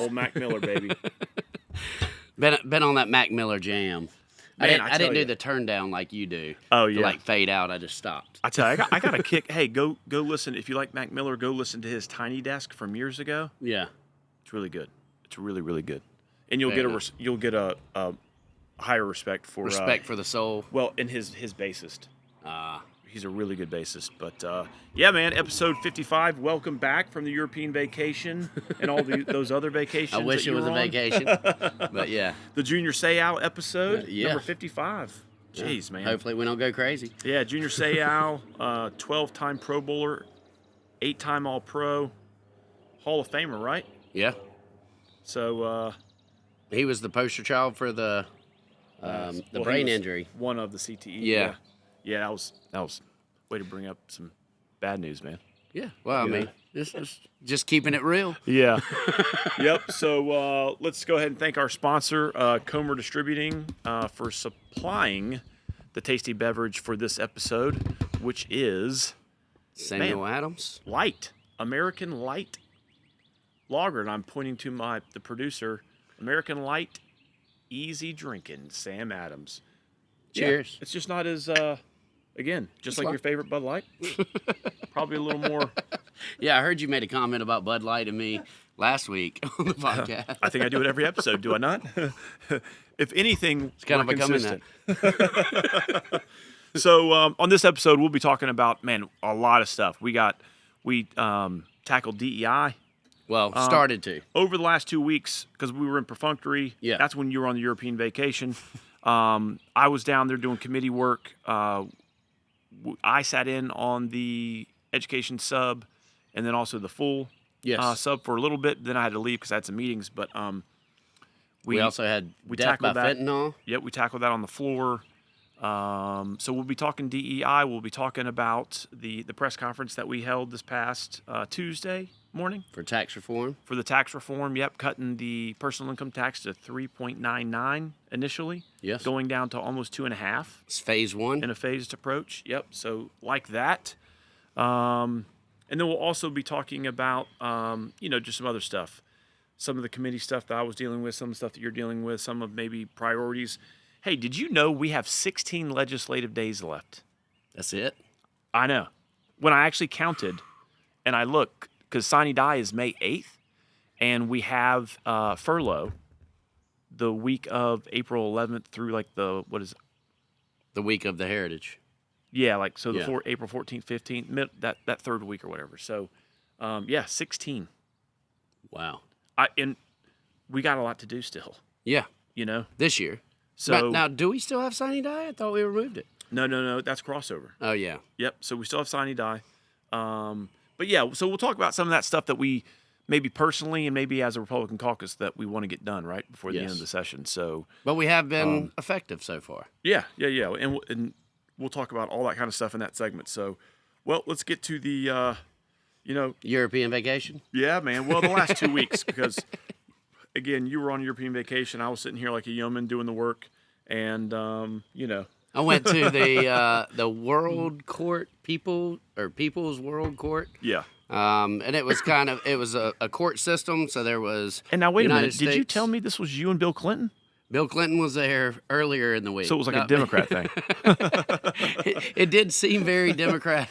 Old Mac Miller, baby. Been on that Mac Miller jam. Man, I didn't do the turn down like you do. Oh, to yeah. like fade out. I just stopped. I tell you, I got a kick. Hey, go listen. If you like Mac Miller, go listen to his Tiny Desk from years ago. Yeah. It's really good. It's really, really good. And you'll get a higher respect for the soul. Well, and his bassist. He's a really good bassist. But yeah, man, episode 55. Welcome back from the European vacation and all those other vacations. I wish it was a vacation, but yeah. The Junior Seau episode, yeah. number 55 Jeez, man. Hopefully we don't go crazy. Yeah, Junior Seau, 12-time Pro Bowler, 8-time All-Pro, Hall of Famer, right? Yeah. So he was the poster child for the brain injury. One of the CTE. Yeah. Yeah, that was way to bring up some bad news, man. Yeah. Well, I mean, this is just keeping it real. Yeah. Yep. So let's go ahead and thank our sponsor, Comer Distributing, for supplying the tasty beverage for this episode, which is Samuel Adams Light, American Light Lager, and I'm pointing to the producer, American Light, easy drinking, Sam Adams. Cheers. Yeah, it's just not as again, just like your favorite Bud Light. Probably a little more. Yeah, I heard you made a comment about Bud Light and me last week on the podcast. I think I do it every episode, do I not? If anything, it's kind of becoming consistent. That. So on this episode, we'll be talking about, man, a lot of stuff. We tackled DEI. Well, started to. Over the last 2 weeks, because we were in perfunctory. Yeah. That's when you were on the European vacation. I was down there doing committee work. I sat in on the education sub and then also the full sub for a little bit. Then I had to leave because I had some meetings. But we also had death by fentanyl. Yep, we tackled that on the floor. So we'll be talking DEI. We'll be talking about the press conference that we held this past Tuesday morning. For tax reform? For the tax reform, yep. Cutting the personal income tax to 3.99 initially. Yes. Going down to almost 2.5. It's phase one. In a phased approach, yep. So like that. And then we'll also be talking about, just some other stuff. Some of the committee stuff that I was dealing with, some of the stuff that you're dealing with, some of maybe priorities. Hey, did you know we have 16 legislative days left? That's it? I know. When I actually counted and I look, because Sine Die is May 8th, and we have furlough the week of April 11th through the week of the Heritage. Yeah, April 14th, 15th, that third week or whatever. So, 16. Wow. And we got a lot to do still. Yeah. This year. So now, do we still have Sine Die? I thought we removed it. No, that's crossover. Oh, yeah. Yep, so we still have Sine Die. But yeah, so we'll talk about some of that stuff that we maybe personally and maybe as a Republican caucus that we want to get done right before the end of the session. So, but we have been effective so far. Yeah, and we'll talk about all that kind of stuff in that segment. So, well, let's get to the European vacation. Yeah, man. Well, the last 2 weeks because again, you were on European vacation. I was sitting here like a yeoman doing the work, and I went to the World Court People's World Court. Yeah. And it was a court system, so there was. And now wait United a minute, States. Did you tell me this was you and Bill Clinton? Bill Clinton was there earlier in the week. So it was like a Democrat thing. It did seem very Democrat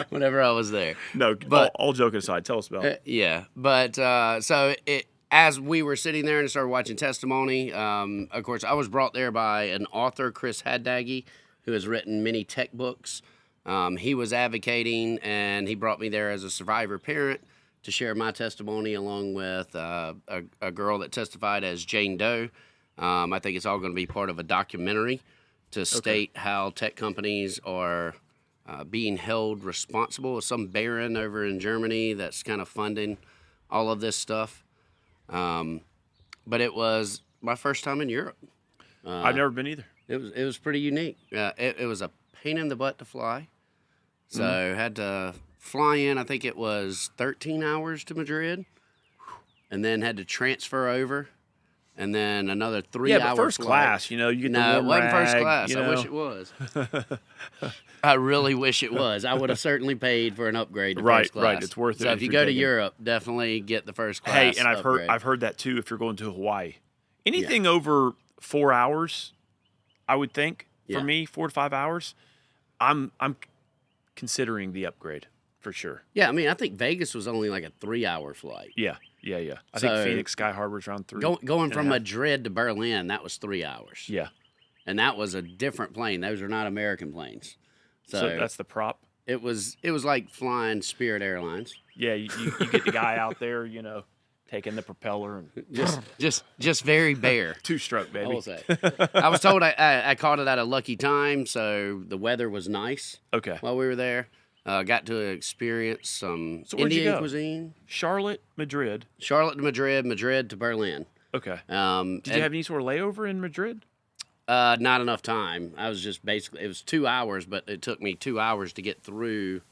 whenever I was there. No, but all joking aside, tell us about it. Yeah, but as we were sitting there and started watching testimony, of course, I was brought there by an author, Chris Haddaggy, who has written many tech books. He was advocating, and he brought me there as a survivor parent to share my testimony along with a girl that testified as Jane Doe. I think it's all going to be part of a documentary to state how tech companies are being held responsible. Some baron over in Germany that's kind of funding all of this stuff. But it was my first time in Europe. I've never been either. It was pretty unique. It was a pain in the butt to fly. So had to fly in, I think it was 13 hours to Madrid, and then had to transfer over and then another 3 Yeah, hour but first flight. class, you get the No, it warm wasn't first rag, class. I wish it was. I really wish it was. I would have certainly paid for an upgrade to first class. Right. It's worth it. So if you you're go to taking- Europe, definitely get the first class. Hey, and upgrade. I've heard that too. If you're going to Hawaii, anything over 4 hours, I would think for me 4 to 5 hours, I'm considering the upgrade for sure. Yeah, I mean, I think Vegas was only like a 3 hour flight. Yeah. I So, think Phoenix Sky Harbor's around 3. Going from and a half. Madrid to Berlin, that was 3 hours. Yeah. And that was a different plane. Those are not American planes. So that's the prop. it was like flying Spirit Airlines. Yeah, you get the guy out there, taking the propeller and Just very bare. two-stroke, I baby. will say. I was told I caught it at a lucky time, so the weather was nice Okay. while we were there. Got to experience some So where'd you Indian go? cuisine. Charlotte, Madrid. Charlotte to Madrid, Madrid to Berlin. Okay. Did And, you have any sort of layover in Madrid? not enough time. I was just basically, it was 2 hours, but it took me 2 hours to get through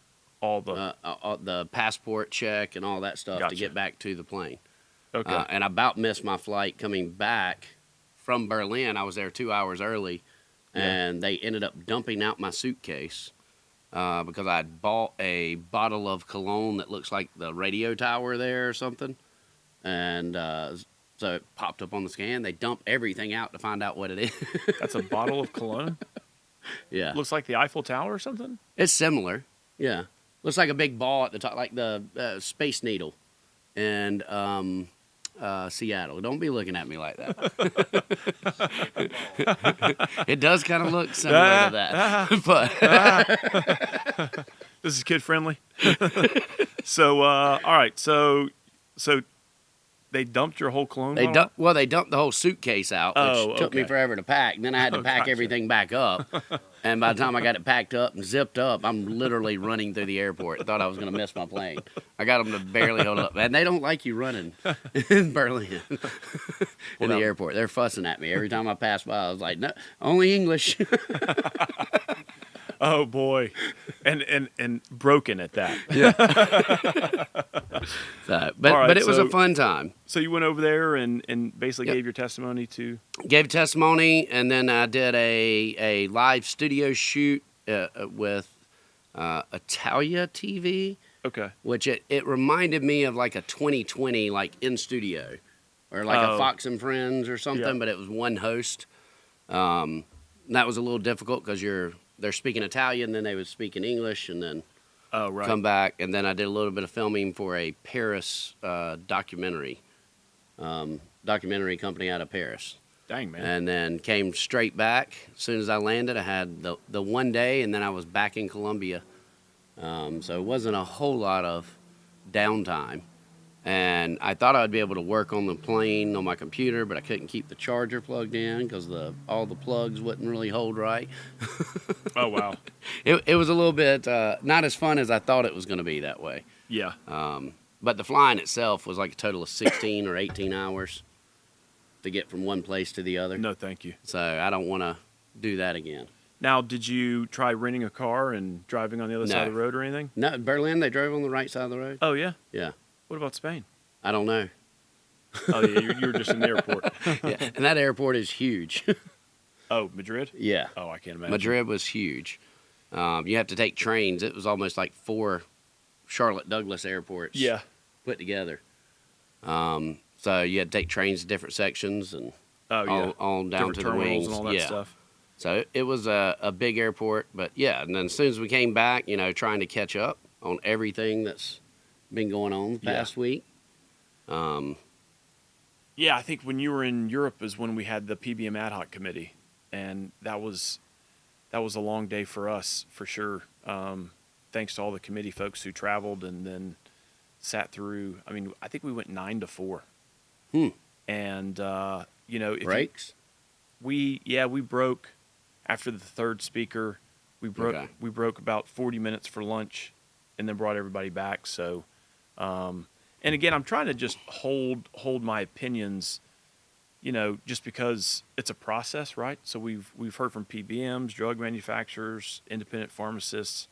All the the passport check and all that stuff Gotcha. to get back to the plane. okay. And I about missed my flight coming back from Berlin. I was there 2 hours early, and they ended up dumping out my suitcase because I had bought a bottle of cologne that looks like the radio tower there or something. And so it popped up on the scan. They dump everything out to find out what it is. That's a bottle of cologne. Yeah. Looks like the Eiffel Tower or something. It's similar. Yeah. Looks like a big ball at the top, like the Space Needle in Seattle. Don't be looking at me like that. It does kind of look similar to that. But This is kid friendly. So all right. So they dumped your whole cologne. they bottle? dumped the whole suitcase out, which Oh, took me okay. forever to pack. And then I had to pack gotcha. everything back up. And by the time I got it packed up and zipped up, I'm literally running through the airport. I thought I was going to miss my plane. I got them to barely hold up. And they don't like you running in Berlin in the airport. They're fussing at me every time I pass by. I was like, no, only English. Oh boy, and broken at that. But All right, it was a so- fun time. So you went over there and basically Yep. gave your testimony to. Gave testimony, and then I did a live studio shoot with Italia TV, Okay. which it reminded me of like a 2020 like in studio, or like a Oh. Fox and Friends or something, Yeah. but it was one host. That was a little difficult because they're speaking Italian, then they would speak in English, and then Oh right. come back, and then I did a little bit of filming for a Paris documentary company out of Paris, Dang man. and then came straight back. As soon as I landed, I had the one day, and then I was back in Colombia. So it wasn't a whole lot of downtime, and I thought I'd be able to work on the plane on my computer, but I couldn't keep the charger plugged in because all the plugs wouldn't really hold right. Oh wow. It was a little bit not as fun as I thought it was going to be that way. Yeah. But the flying itself was like a total of 16 or 18 hours to get from one place to the other. No, thank you. So I don't want to do that again. Now, did you try renting a car and driving on the other side of the road or anything? No, Berlin, they drove on the right side of the road. Oh yeah. Yeah. What about Spain? I don't know. Oh yeah, you were just in the airport. Yeah. And that airport is huge. Oh, Madrid. Yeah. Oh, I can't imagine. Madrid was huge. You have to take trains. It was almost like 4 Charlotte Douglas airports Yeah. put together. So you had to take trains to different sections and Oh yeah. all down Different to the terminals wings. and all that yeah. stuff. So it was a big airport, but yeah. And then as soon as we came back, trying to catch up on everything that's been going on the past week. Yeah, I think when you were in Europe is when we had the PBM Ad hoc committee, and that was a long day for us for sure. Thanks to all the committee folks who traveled and then sat through. I mean, I think we went 9 to 4. And if Breaks? we broke after the third speaker. We broke about 40 minutes for lunch, and then brought everybody back. So, and again, I'm trying to just hold my opinions, just because it's a process, right? So we've heard from PBMs, drug manufacturers, independent pharmacists.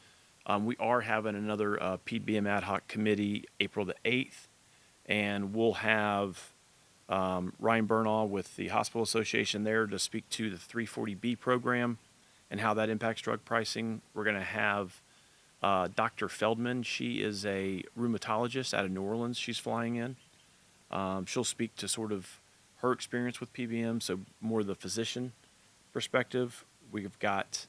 We are having another PBM ad hoc committee April the 8th, and we'll have Ryan Bernal with the Hospital Association there to speak to the 340B program and how that impacts drug pricing. We're going to have Dr. Feldman. She is a rheumatologist out of New Orleans. She's flying in. She'll speak to sort of her experience with PBM, so more the physician perspective. We've got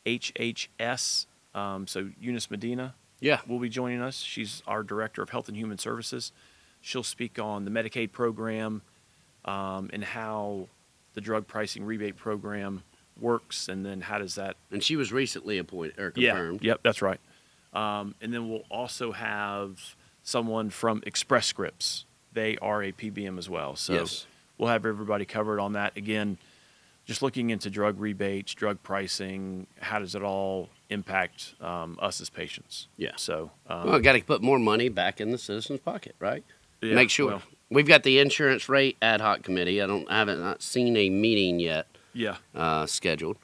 HHS, so Eunice Medina Yeah. will be joining us. She's our Director of Health and Human Services. She'll speak on the Medicaid program and how the drug pricing rebate program works, and then how does that... And she was recently appointed or confirmed. Yep, that's right. And then we'll also have someone from Express Scripts. They are a PBM as well. So Yes. we'll have everybody covered on that. Again, just looking into drug rebates, drug pricing, how does it all impact us as patients? Yeah. So, Well, got to put more money back in the citizen's pocket, right? yeah, Make sure. well, We've got the insurance rate ad hoc committee. I haven't not seen a meeting yet yeah, scheduled,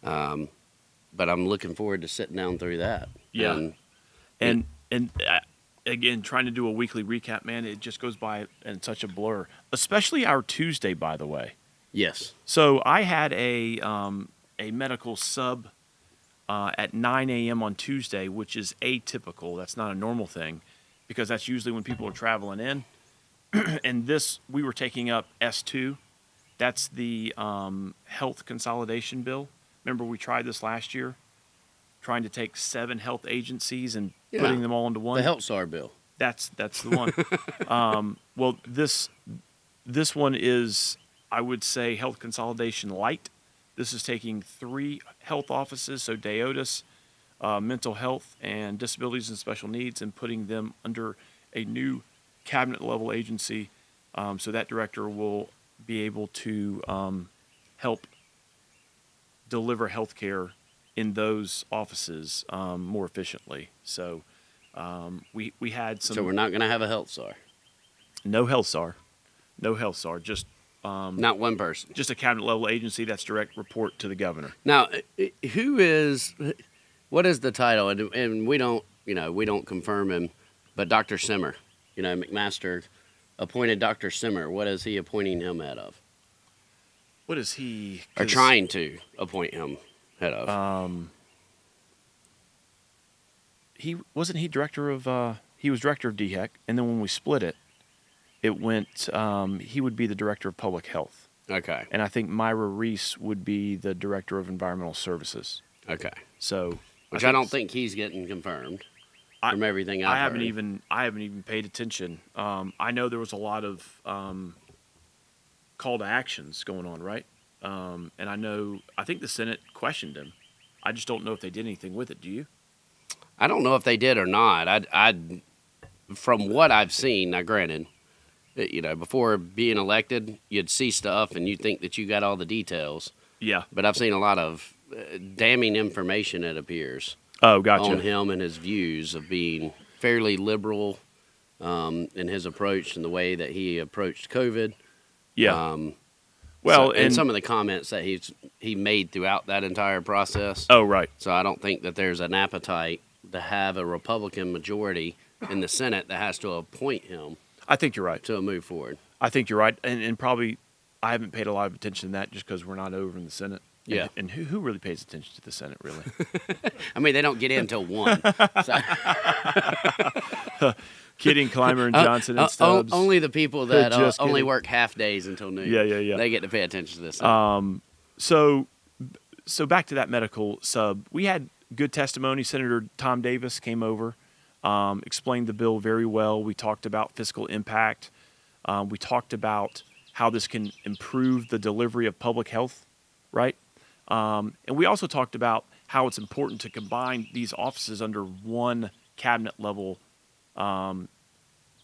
but I'm looking forward to sitting down through that. yeah. And again, trying to do a weekly recap, man, it just goes by in such a blur, especially our Tuesday, by the way. Yes. So I had a medical sub at 9 a.m. on Tuesday, which is atypical. That's not a normal thing, because that's usually when people are traveling in. And this, we were taking up S2. That's the health consolidation bill. Remember, we tried this last year, trying to take 7 health agencies and putting them all into one. The Health SAR bill. That's the one. Well, this one is, I would say, health consolidation light. This is taking 3 health offices, so DEODIS, mental health and disabilities and special needs, and putting them under a new cabinet level agency. So that director will be able to help deliver health care in those offices more efficiently. So we had some... So we're not going to have a Health SAR. No health SAR. No health SAR. Just Not one person. just a cabinet level agency that's direct report to the governor. Now, what is the title? And we don't confirm him, but Dr. Simmer, McMaster appointed Dr. Simmer. What is he appointing him head of? What is he? Or trying to appoint him head of? He wasn't he director of he was director of DHEC, and then when we split it, it went he would be the director of public health. Okay. And I think Myra Reese would be the director of environmental services. Okay. So Which I don't think he's getting confirmed from everything I've I haven't heard. even paid attention. I know there was a lot of call to actions going on, right? And I think the Senate questioned him. I just don't know if they did anything with it. Do you? I don't know if they did or not. I from what I've seen, now granted, before being elected, you'd see stuff and you'd think that you got all the details. Yeah. But I've seen a lot of damning information, it appears, Oh, gotcha. on him and his views of being fairly liberal in his approach and the way that he approached COVID. Yeah. And some of the comments that he made throughout that entire process. Oh, right. So I don't think that there's an appetite to have a Republican majority in the Senate that has to appoint him I think you're right. to move forward. I think you're right. And probably I haven't paid a lot of attention to that just because we're not over in the Senate. Yeah. And who really pays attention to the Senate, really? I mean, they don't get in until 1. So. Kidding, Clymer and Johnson and Stubbs. Only the people that Just only kidding. work half days until noon. Yeah. They get to pay attention to this. So back to that medical sub. We had good testimony. Senator Tom Davis came over, explained the bill very well. We talked about fiscal impact. We talked about how this can improve the delivery of public health, right? And we also talked about how it's important to combine these offices under one cabinet level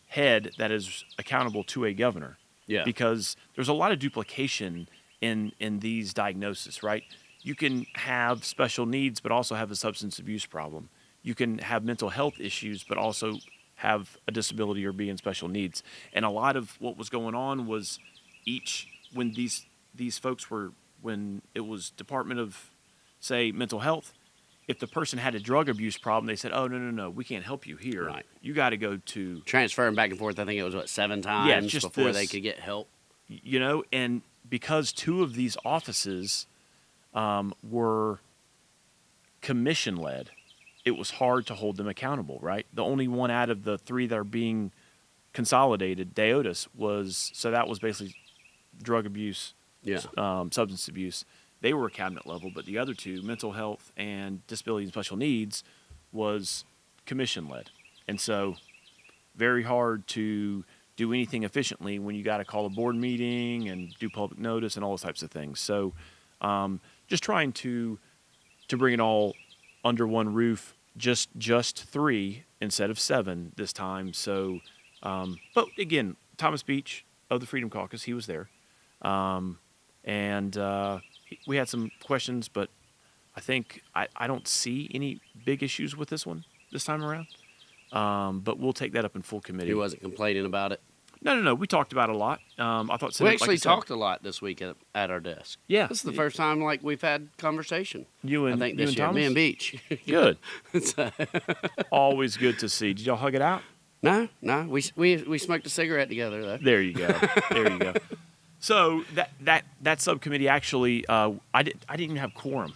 head that is accountable to a governor. Yeah. Because there's a lot of duplication in these diagnoses, right? You can have special needs, but also have a substance abuse problem. You can have mental health issues, but also have a disability or be in special needs. And a lot of what was going on was when these folks were, when it was Department of, say, mental health, if the person had a drug abuse problem, they said, "Oh, no, we can't help you here. Right. You got to go to Transferring back and forth, I think it was, 7 times just before this. they could get help. And because 2 of these offices were commission-led, it was hard to hold them accountable, right? The only one out of the 3 that are being consolidated, Deotis, that was basically drug abuse, substance abuse. They were cabinet level, but the other 2, mental health and disability and special needs, was commission-led. And so very hard to do anything efficiently when you got to call a board meeting and do public notice and all those types of things. So just trying to bring it all under one roof, just 3 instead of 7 this time. So, but again, Thomas Beach of the Freedom Caucus, he was there. We had some questions, but I think I don't see any big issues with this one this time around. But we'll take that up in full committee. He wasn't complaining about it. No. We talked about it a lot. I thought We actually talked a lot this week at our desk. Yeah, This is the first time we've had conversation. I think this year. Thomas? Me and Beach. Good. Always good to see. Did y'all hug it out? No. We smoked a cigarette together though. There you go. So that subcommittee actually, I didn't even have quorum.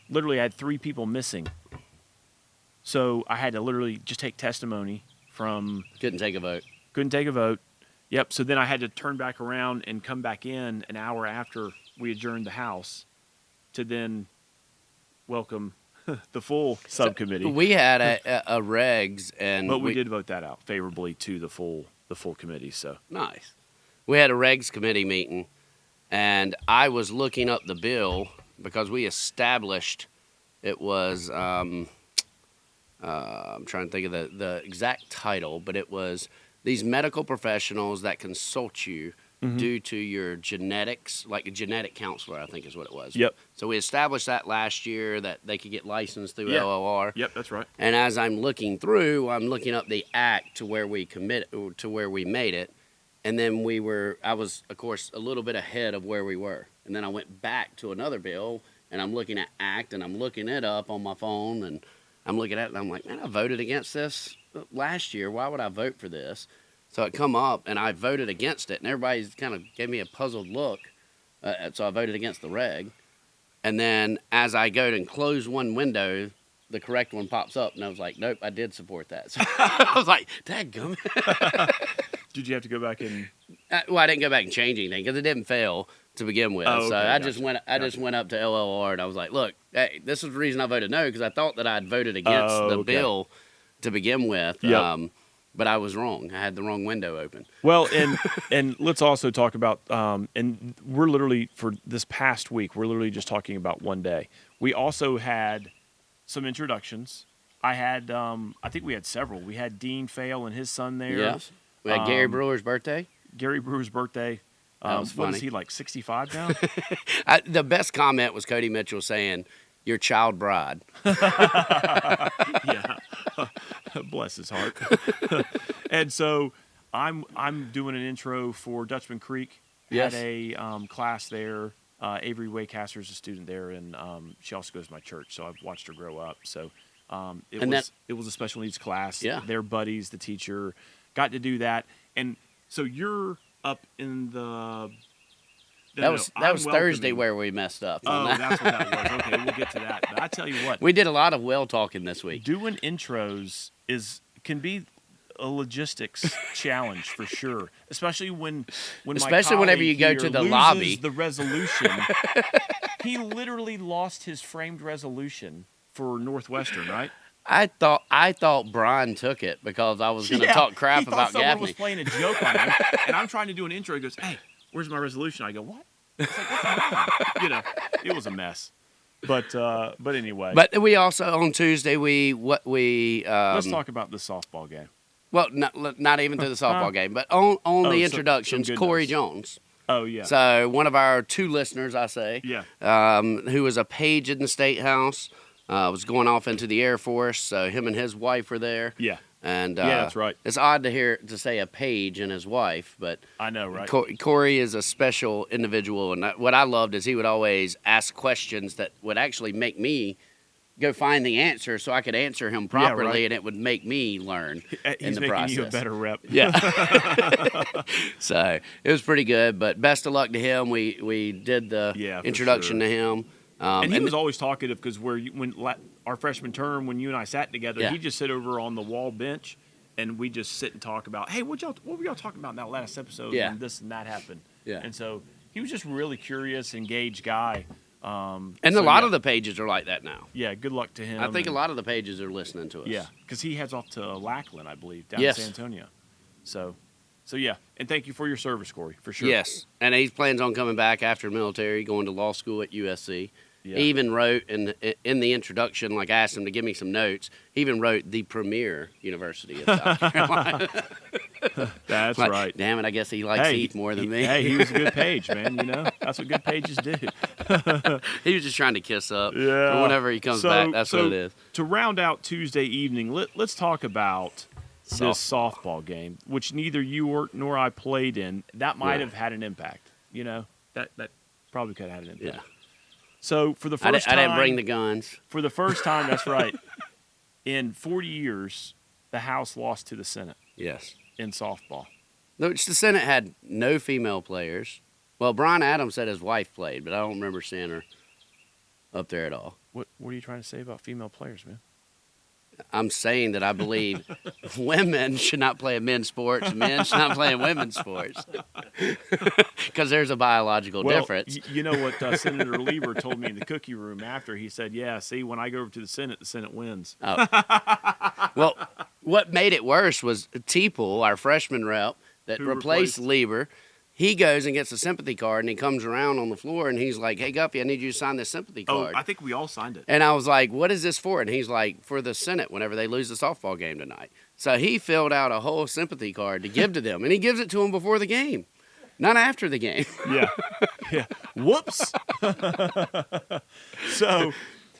Literally, I had 3 people missing. So I had to literally just take testimony from. Couldn't take a vote. Yep. So then I had to turn back around and come back in an hour after we adjourned the House to then welcome the full subcommittee. So we had a regs, but we did vote that out favorably to the full committee. So nice. We had a regs committee meeting, and I was looking up the bill because we established it was. I'm trying to think of the exact title, but it was these medical professionals that consult you due to your genetics, like a genetic counselor, I think is what it was. Yep. So we established that last year that they could get licensed through LOR. Yep, that's right. And as I'm looking through, I'm looking up the act to where we made it. And then I was, of course, a little bit ahead of where we were. And then I went back to another bill, and I'm looking at act, and I'm looking it up on my phone, and I'm looking at it, and I'm like, man, I voted against this last year. Why would I vote for this? So it come up, and I voted against it, and everybody's kind of gave me a puzzled look. So I voted against the reg. And then as I go and close one window, the correct one pops up, and I was like, nope, I did support that. So I was like, dadgummit. Did you have to go back and? I didn't go back and change anything because it didn't fail to begin with. Oh, okay, so I gotcha. just went up to LLR and I was like, look, hey, this is the reason I voted no because I thought that I'd voted against the bill to begin with. Yep. But I was wrong. I had the wrong window open. Well, and let's also talk about and we're literally for this past week we're literally just talking about one day. We also had some introductions. I think we had several. We had Dean Fale and his son there. Yes. We had Gary Brewer's birthday. Gary Brewer's birthday. That was funny. What is he, like 65 now? The best comment was Cody Mitchell saying, "Your child bride." Yeah. Bless his heart. And so I'm doing an intro for Dutchman Creek. Yes. Had a class there. Avery Waycaster is a student there, and she also goes to my church, so I've watched her grow up. So it was a special needs class. Yeah. Their buddies, the teacher, got to do that. And so you're up in the... That was Thursday where we messed up. Oh, that's what that was. Okay, we'll get to that. But I tell you what. We did a lot of well talking this week. Doing intros can be a logistics challenge for sure, especially whenever you go to the loses lobby. The resolution. He literally lost his framed resolution for Northwestern, right? I thought Brian took it because I was going to talk crap about someone Gaffney. was playing a joke on him, and I'm trying to do an intro. He goes, "Hey, where's my resolution?" I go, "What?" It's like, what's wrong? It was a mess. But anyway. But we also on Tuesday let's talk about the softball game. Well, not even to the softball game, but on the introductions, some good Corey notes. Jones. Oh yeah. So one of our 2 listeners, I say, who was a page in the State House, was going off into the Air Force. So him and his wife were there. Yeah. And that's right. It's odd to say a page and his wife, but I know, right? Corey is a special individual, and what I loved is he would always ask questions that would actually make me go find the answer so I could answer him properly, and it would make me learn in the process. He's making you a better rep. Yeah. So it was pretty good, but best of luck to him. We did the introduction to him. And he was always talkative because our freshman term, when you and I sat together, he'd just sit over on the wall bench, and we just sit and talk about, hey, what were y'all talking about in that last episode? Yeah. And this and that happened. Yeah. And so he was just really curious, engaged guy. And a lot of the pages are like that now. Yeah, good luck to him. I think a lot of the pages are listening to us. Yeah, because he heads off to Lackland, I believe, down in San Antonio. So yeah, and thank you for your service, Corey, for sure. Yes, and he plans on coming back after military, going to law school at USC. Yeah. He even wrote in the introduction, like I asked him to give me some notes. He even wrote the premier university of South Carolina. That's right. Damn it! I guess he likes Heath more than me. Hey, he was a good page, man. That's what good pages do. He was just trying to kiss up. Yeah. For whenever he comes back, that's what it is. To round out Tuesday evening, let's talk about this softball game, which neither you nor I played in. That might have had an impact. That probably could have had an impact. Yeah. So for the first time, I didn't bring the guns. For the first time, that's right. In 40 years, the House lost to the Senate. Yes. In softball. Which the Senate had no female players. Well, Brian Adams said his wife played, but I don't remember seeing her up there at all. What are you trying to say about female players, man? I'm saying that I believe women should not play in men's sports, men should not play in women's sports. Because there's a biological difference. You know what Senator Lieber told me in the cookie room after? He said, yeah, see, when I go over to the Senate wins. Oh. Well, what made it worse was Teeple, our freshman rep, that replaced Lieber. He goes and gets a sympathy card, and he comes around on the floor, and he's like, hey, Guffey, I need you to sign this sympathy card. Oh, I think we all signed it. And I was like, what is this for? And he's like, for the Senate whenever they lose the softball game tonight. So he filled out a whole sympathy card to give to them, and he gives it to them before the game, not after the game. Yeah. Whoops.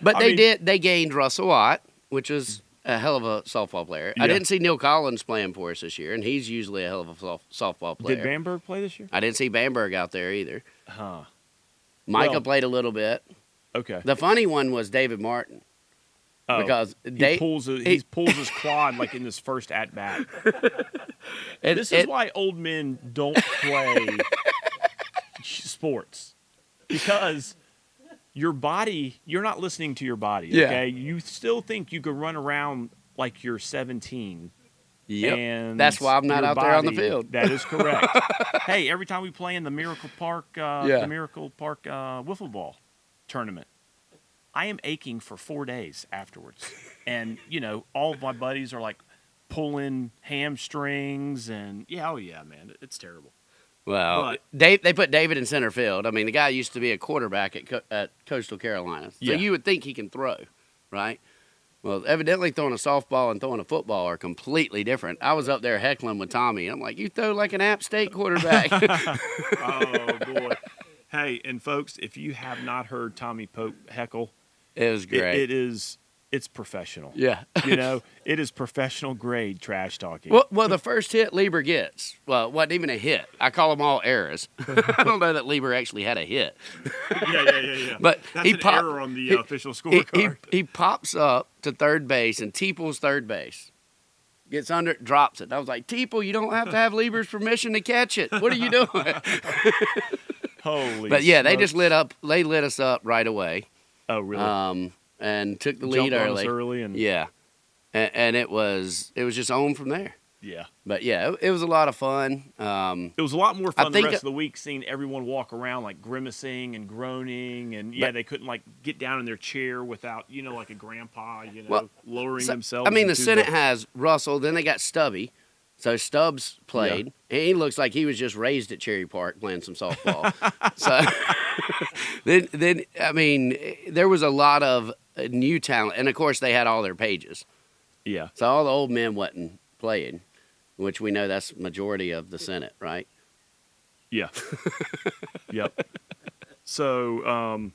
But they gained Russell Ott, which was a hell of a softball player. Yeah. I didn't see Neil Collins playing for us this year, and he's usually a hell of a softball player. Did Bamberg play this year? I didn't see Bamberg out there either. Huh. Micah played a little bit. Okay. The funny one was David Martin. Oh, because he pulls his quad like in his first at bat. This is why old men don't play sports, because your body, you're not listening to your body. Okay, you still think you could run around like you're 17. Yep. And that's why I'm not out there on the field. That is correct. Hey, every time we play in the Miracle Park, wiffle ball tournament, I am aching for 4 days afterwards. And, all of my buddies are like pulling hamstrings and man, it's terrible. Well, they put David in center field. I mean, the guy used to be a quarterback at Coastal Carolina. So you would think he can throw, right? Well, evidently throwing a softball and throwing a football are completely different. I was up there heckling with Tommy, and I'm like, you throw like an App State quarterback. Oh, boy. Hey, and folks, if you have not heard Tommy Pope heckle, it was great. It's professional. Yeah. It is professional grade trash talking. Well, the first hit Lieber gets, it wasn't even a hit. I call them all errors. I don't know that Lieber actually had a hit. Yeah. But that's an error on the official scorecard. He pops up to third base, and Teeple's third base. Gets under it, drops it. I was like, Teeple, you don't have to have Lieber's permission to catch it. What are you doing? Holy But yeah, smokes. They lit us up right away. Oh, really? And took the lead early. And it was just on from there. Yeah. But yeah, it was a lot of fun. It was a lot more fun the rest of the week seeing everyone walk around like grimacing and groaning, and they couldn't like get down in their chair without like a grandpa lowering themselves. I mean, the Senate has Russell, then they got Stubby. So Stubbs played, and he looks like he was just raised at Cherry Park playing some softball. So then I mean, there was a lot of new talent, and of course they had all their pages. Yeah. So all the old men wasn't playing, which we know that's majority of the Senate, right? Yeah. Yep. So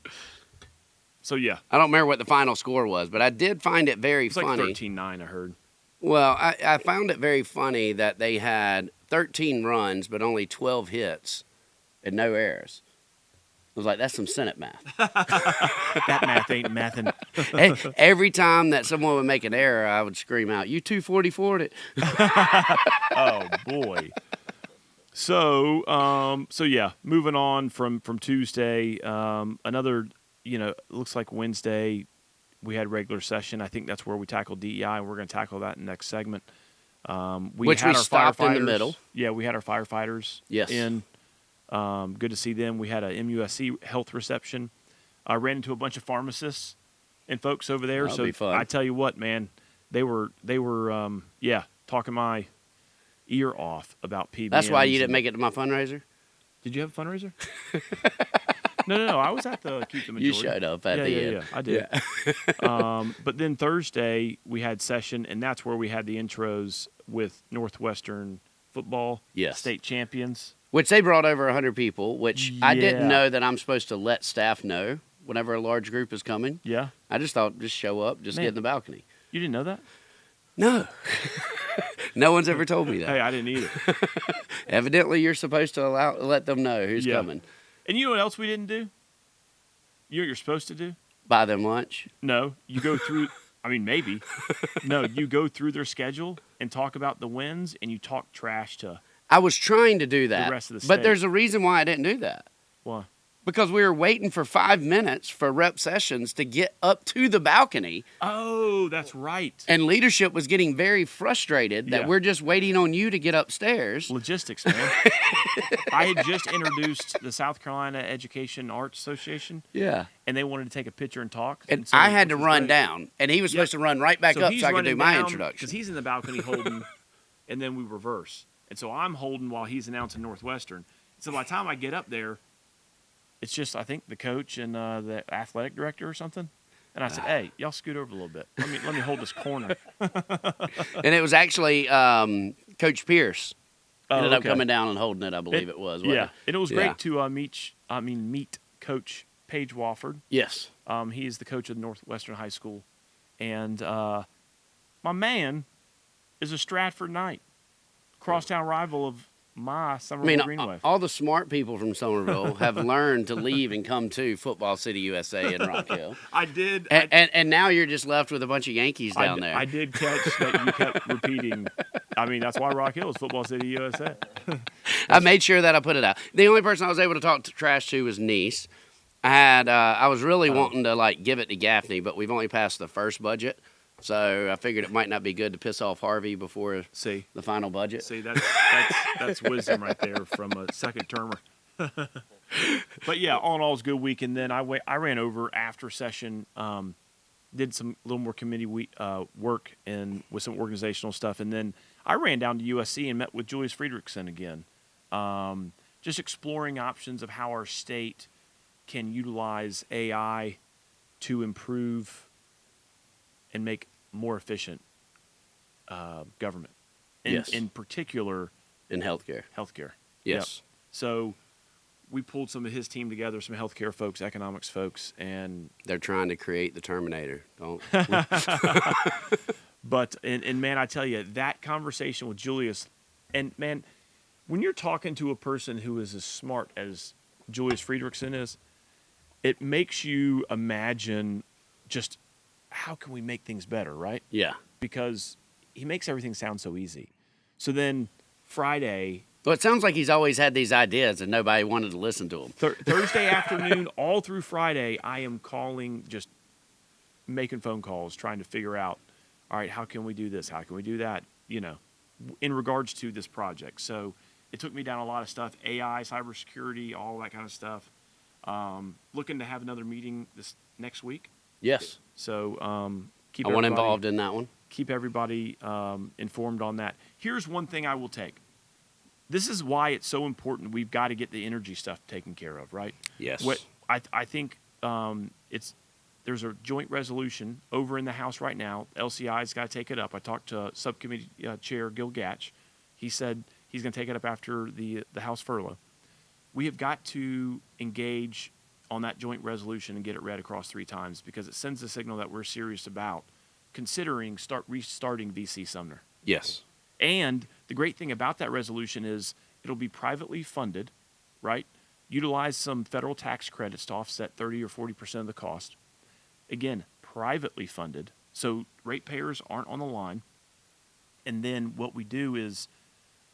yeah. I don't remember what the final score was, but I did find it very funny. Like 13-9, I heard. Well, I found it very funny that they had 13 runs, but only 12 hits and no errors. was like, that's some Senate math. That math ain't mathin'. Every time that someone would make an error, I would scream out, "You 244'd it." Oh boy. So yeah, moving on from Tuesday, another, looks like Wednesday we had regular session. I think that's where we tackled DEI. We're going to tackle that in the next segment. Which we stopped in the middle. Yeah, we had our firefighters Yes. in. Good to see them. We had a MUSC health reception. I ran into a bunch of pharmacists and folks over there. That'll be fun. I tell you what, man, they were talking my ear off about PBMs. That's why you didn't make it to my fundraiser? Did you have a fundraiser? No. I was at the Keep the Majority. You showed up at the end. Yeah, I did. Yeah. But then Thursday we had session, and that's where we had the intros with Northwestern football state champions. Which they brought over 100 people, which I didn't Yeah. know that I'm supposed to let staff know whenever a large group is coming. Yeah. I just thought, just show up, just Man. get in the balcony. You didn't know that? No. No one's ever told me that. Hey, I didn't either. Evidently, you're supposed to let them know who's Yeah. coming. And you know what else we didn't do? You know what you're supposed to do? Buy them lunch. No, you go through. I mean, maybe. No, you go through their schedule and talk about the wins, and you talk trash to. I was trying to do that, rest of the but state. there's a reason why I didn't do that. Why? Because we were waiting for 5 minutes for rep sessions to get up to the balcony, Oh, that's right. and leadership was getting very frustrated that Yeah. we're just waiting on you to get upstairs. Logistics, man. I had just introduced the South Carolina Education Arts Association, Yeah. and they wanted to take a picture and talk. And so- I had to which was run great. down, and he was supposed to run right back up he's so I could do running my down, introduction. because he's in the balcony holding, and then we reverse. And so I'm holding while he's announcing Northwestern. So by the time I get up there, it's just, I think, the coach and the athletic director or something. And I said, hey, y'all scoot over a little bit. Let me hold this corner. And it was actually Coach Pierce ended up okay. coming down and holding it, I believe it was. wasn't Yeah. it? And it was Yeah. great to meet Coach Paige Wofford. Yes. He is the coach of Northwestern High School. And my man is a Stratford Knight, crosstown rival of my I Somerville mean, Greenway. all the smart people from Somerville have learned to leave and come to Football City, USA in Rock Hill. I did. And now you're just left with a bunch of Yankees down there. I did catch that you kept repeating. I mean, that's why Rock Hill is Football City, USA. I made sure that I put it out. The only person I was able to talk trash to was Niece. I was really wanting to give it to Gaffney, but we've only passed the first budget, so I figured it might not be good to piss off Harvey before the final budget. See, that's wisdom right there from a second termer. But yeah, all in all, it was a good week. And then I ran over after session, did some little more committee work and with some organizational stuff, and then I ran down to USC and met with Julius Friedrichsen again, just exploring options of how our state can utilize AI to improve and make more efficient government. Yes. In particular, In healthcare. healthcare. Yes. Yep. So we pulled some of his team together, some healthcare folks, economics folks, and They're trying to create the Terminator. Don't. but man, I tell you, that conversation with Julius, and man, when you're talking to a person who is as smart as Julius Friedrichsen is, it makes you imagine just how can we make things better, right? Yeah. Because he makes everything sound so easy. So then Friday, Well, it sounds like he's always had these ideas and nobody wanted to listen to him. Thursday afternoon, all through Friday, I am calling, just making phone calls, trying to figure out, all right, how can we do this? How can we do that? In regards to this project. So it took me down a lot of stuff, AI, cybersecurity, all that kind of stuff. Looking to have another meeting this next week. Yes. So keep I want everybody- involved in that one. keep everybody informed on that. Here's one thing I will take. This is why it's so important. We've got to get the energy stuff taken care of, right? Yes. What I think there's a joint resolution over in the House right now. LCI's got to take it up. I talked to Subcommittee Chair Gil Gatch. He said he's going to take it up after the House furlough. We have got to engage on that joint resolution and get it read across 3 times because it sends a signal that we're serious about considering restarting VC Sumner. Yes. And the great thing about that resolution is it'll be privately funded, right? utilize some federal tax credits to offset 30 or 40% of the cost. Again, privately funded, so ratepayers aren't on the line. And then what we do is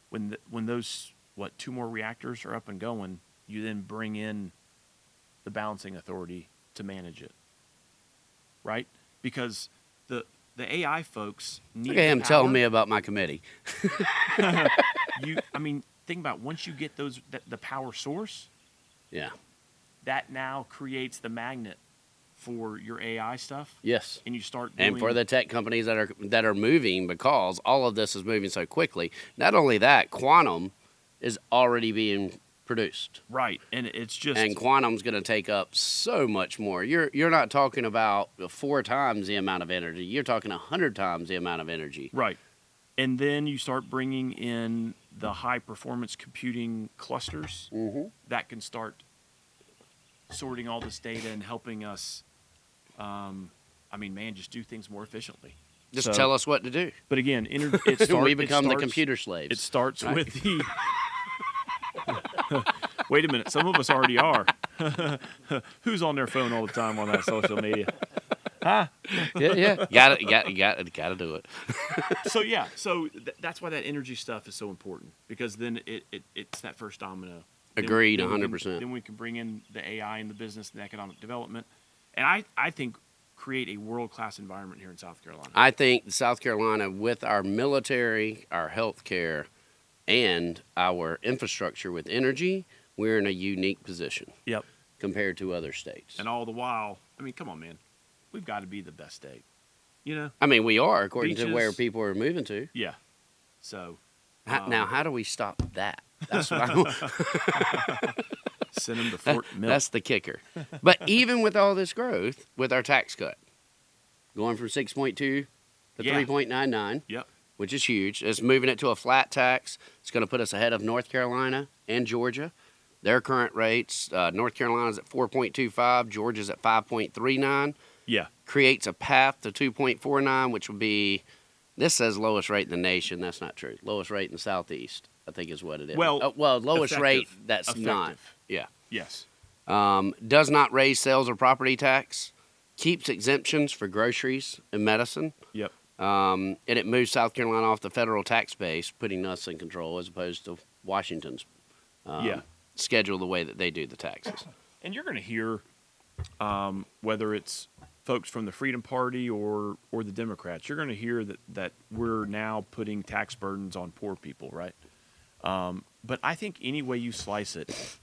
when those, 2 more reactors are up and going, you then bring in the balancing authority to manage it, right? Because the AI folks need. Okay, I'm telling me about my committee. Think about once you get the power source. Yeah. That now creates the magnet for your AI stuff. Yes. And you start doing, and for the tech companies that are moving, because all of this is moving so quickly. Not only that, quantum is already being produced. Right, and it's just, and quantum's going to take up so much more. You're not talking about 4 times the amount of energy. You're talking 100 times the amount of energy. Right, and then you start bringing in the high performance computing clusters that can start sorting all this data and helping us. Just do things more efficiently. Just tell us what to do. But again, we become the computer slaves. It starts with the. Wait a minute, some of us already are. Who's on their phone all the time on that social media? Huh? Yeah. Gotta do it. That's why that energy stuff is so important, because then it's that first domino. Agreed, 100%. Then we can bring in the AI in the business and economic development, and I think create a world-class environment here in South Carolina. I think South Carolina, with our military, our healthcare, and our infrastructure with energy, we're in a unique position. Yep. Compared to other states. And all the while, come on, man, we've got to be the best state. We are, according beaches, to where people are moving to. Yeah. So. Now, how do we stop that? That's what I Send them to Fort Mill. That's the kicker. But even with all this growth, with our tax cut, going from 6.2 to 3.99, yep, which is huge. It's moving it to a flat tax. It's going to put us ahead of North Carolina and Georgia. Their current rates, North Carolina's at 4.25, Georgia's at 5.39. Yeah. Creates a path to 2.49, which would be, this says lowest rate in the nation. That's not true. Lowest rate in the Southeast, I think is what it is. Well, lowest effective. rate that's Effective. not. Yeah. Yes. Does not raise sales or property tax. Keeps exemptions for groceries and medicine. Yep. And it moves South Carolina off the federal tax base, putting us in control as opposed to Washington's schedule the way that they do the taxes. And you're going to hear, whether it's folks from the Freedom Party or the Democrats, you're going to hear that we're now putting tax burdens on poor people, right? But I think any way you slice it,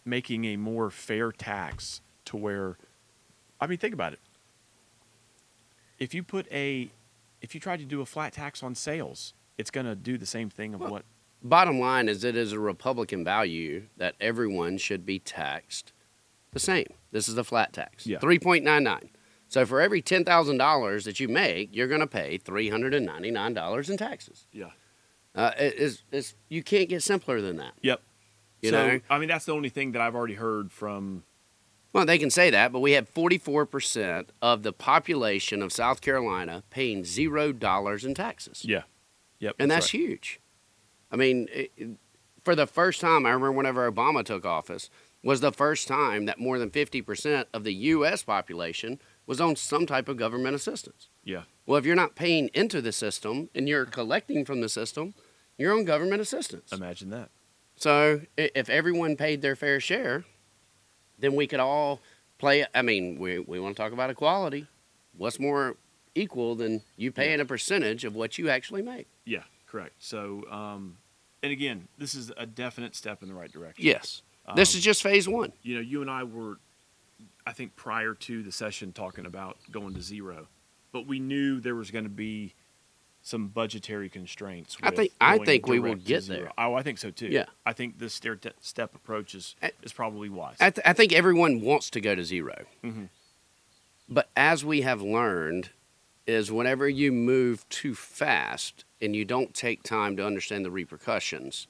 making a more fair tax to where, think about it. If you try to do a flat tax on sales, it's going to do the same thing of what. Bottom line is, it is a Republican value that everyone should be taxed the same. This is a flat tax. Yeah. 3.99. So for every $10,000 that you make, you're going to pay $399 in taxes. Yeah. You can't get simpler than that. Yep. You know? That's the only thing that I've already heard from. Well, they can say that, but we have 44% of the population of South Carolina paying $0 in taxes. Yeah. Yep. And that's right. huge. For the first time, I remember whenever Obama took office, was the first time that more than 50% of the U.S. population was on some type of government assistance. Yeah. Well, if you're not paying into the system and you're collecting from the system, you're on government assistance. Imagine that. So if everyone paid their fair share, then we could all play. We want to talk about equality. What's more equal than you paying a percentage of what you actually make? Yeah, correct. So, and again, this is a definite step in the right direction. Yes. This is just phase one. You and I were, I think, prior to the session talking about going to zero, but we knew there was going to be some budgetary constraints. I think we will get there. Oh, I think so too. Yeah. I think this stair-step approach is probably wise. I think everyone wants to go to zero. Mm-hmm. But as we have learned, is whenever you move too fast and you don't take time to understand the repercussions,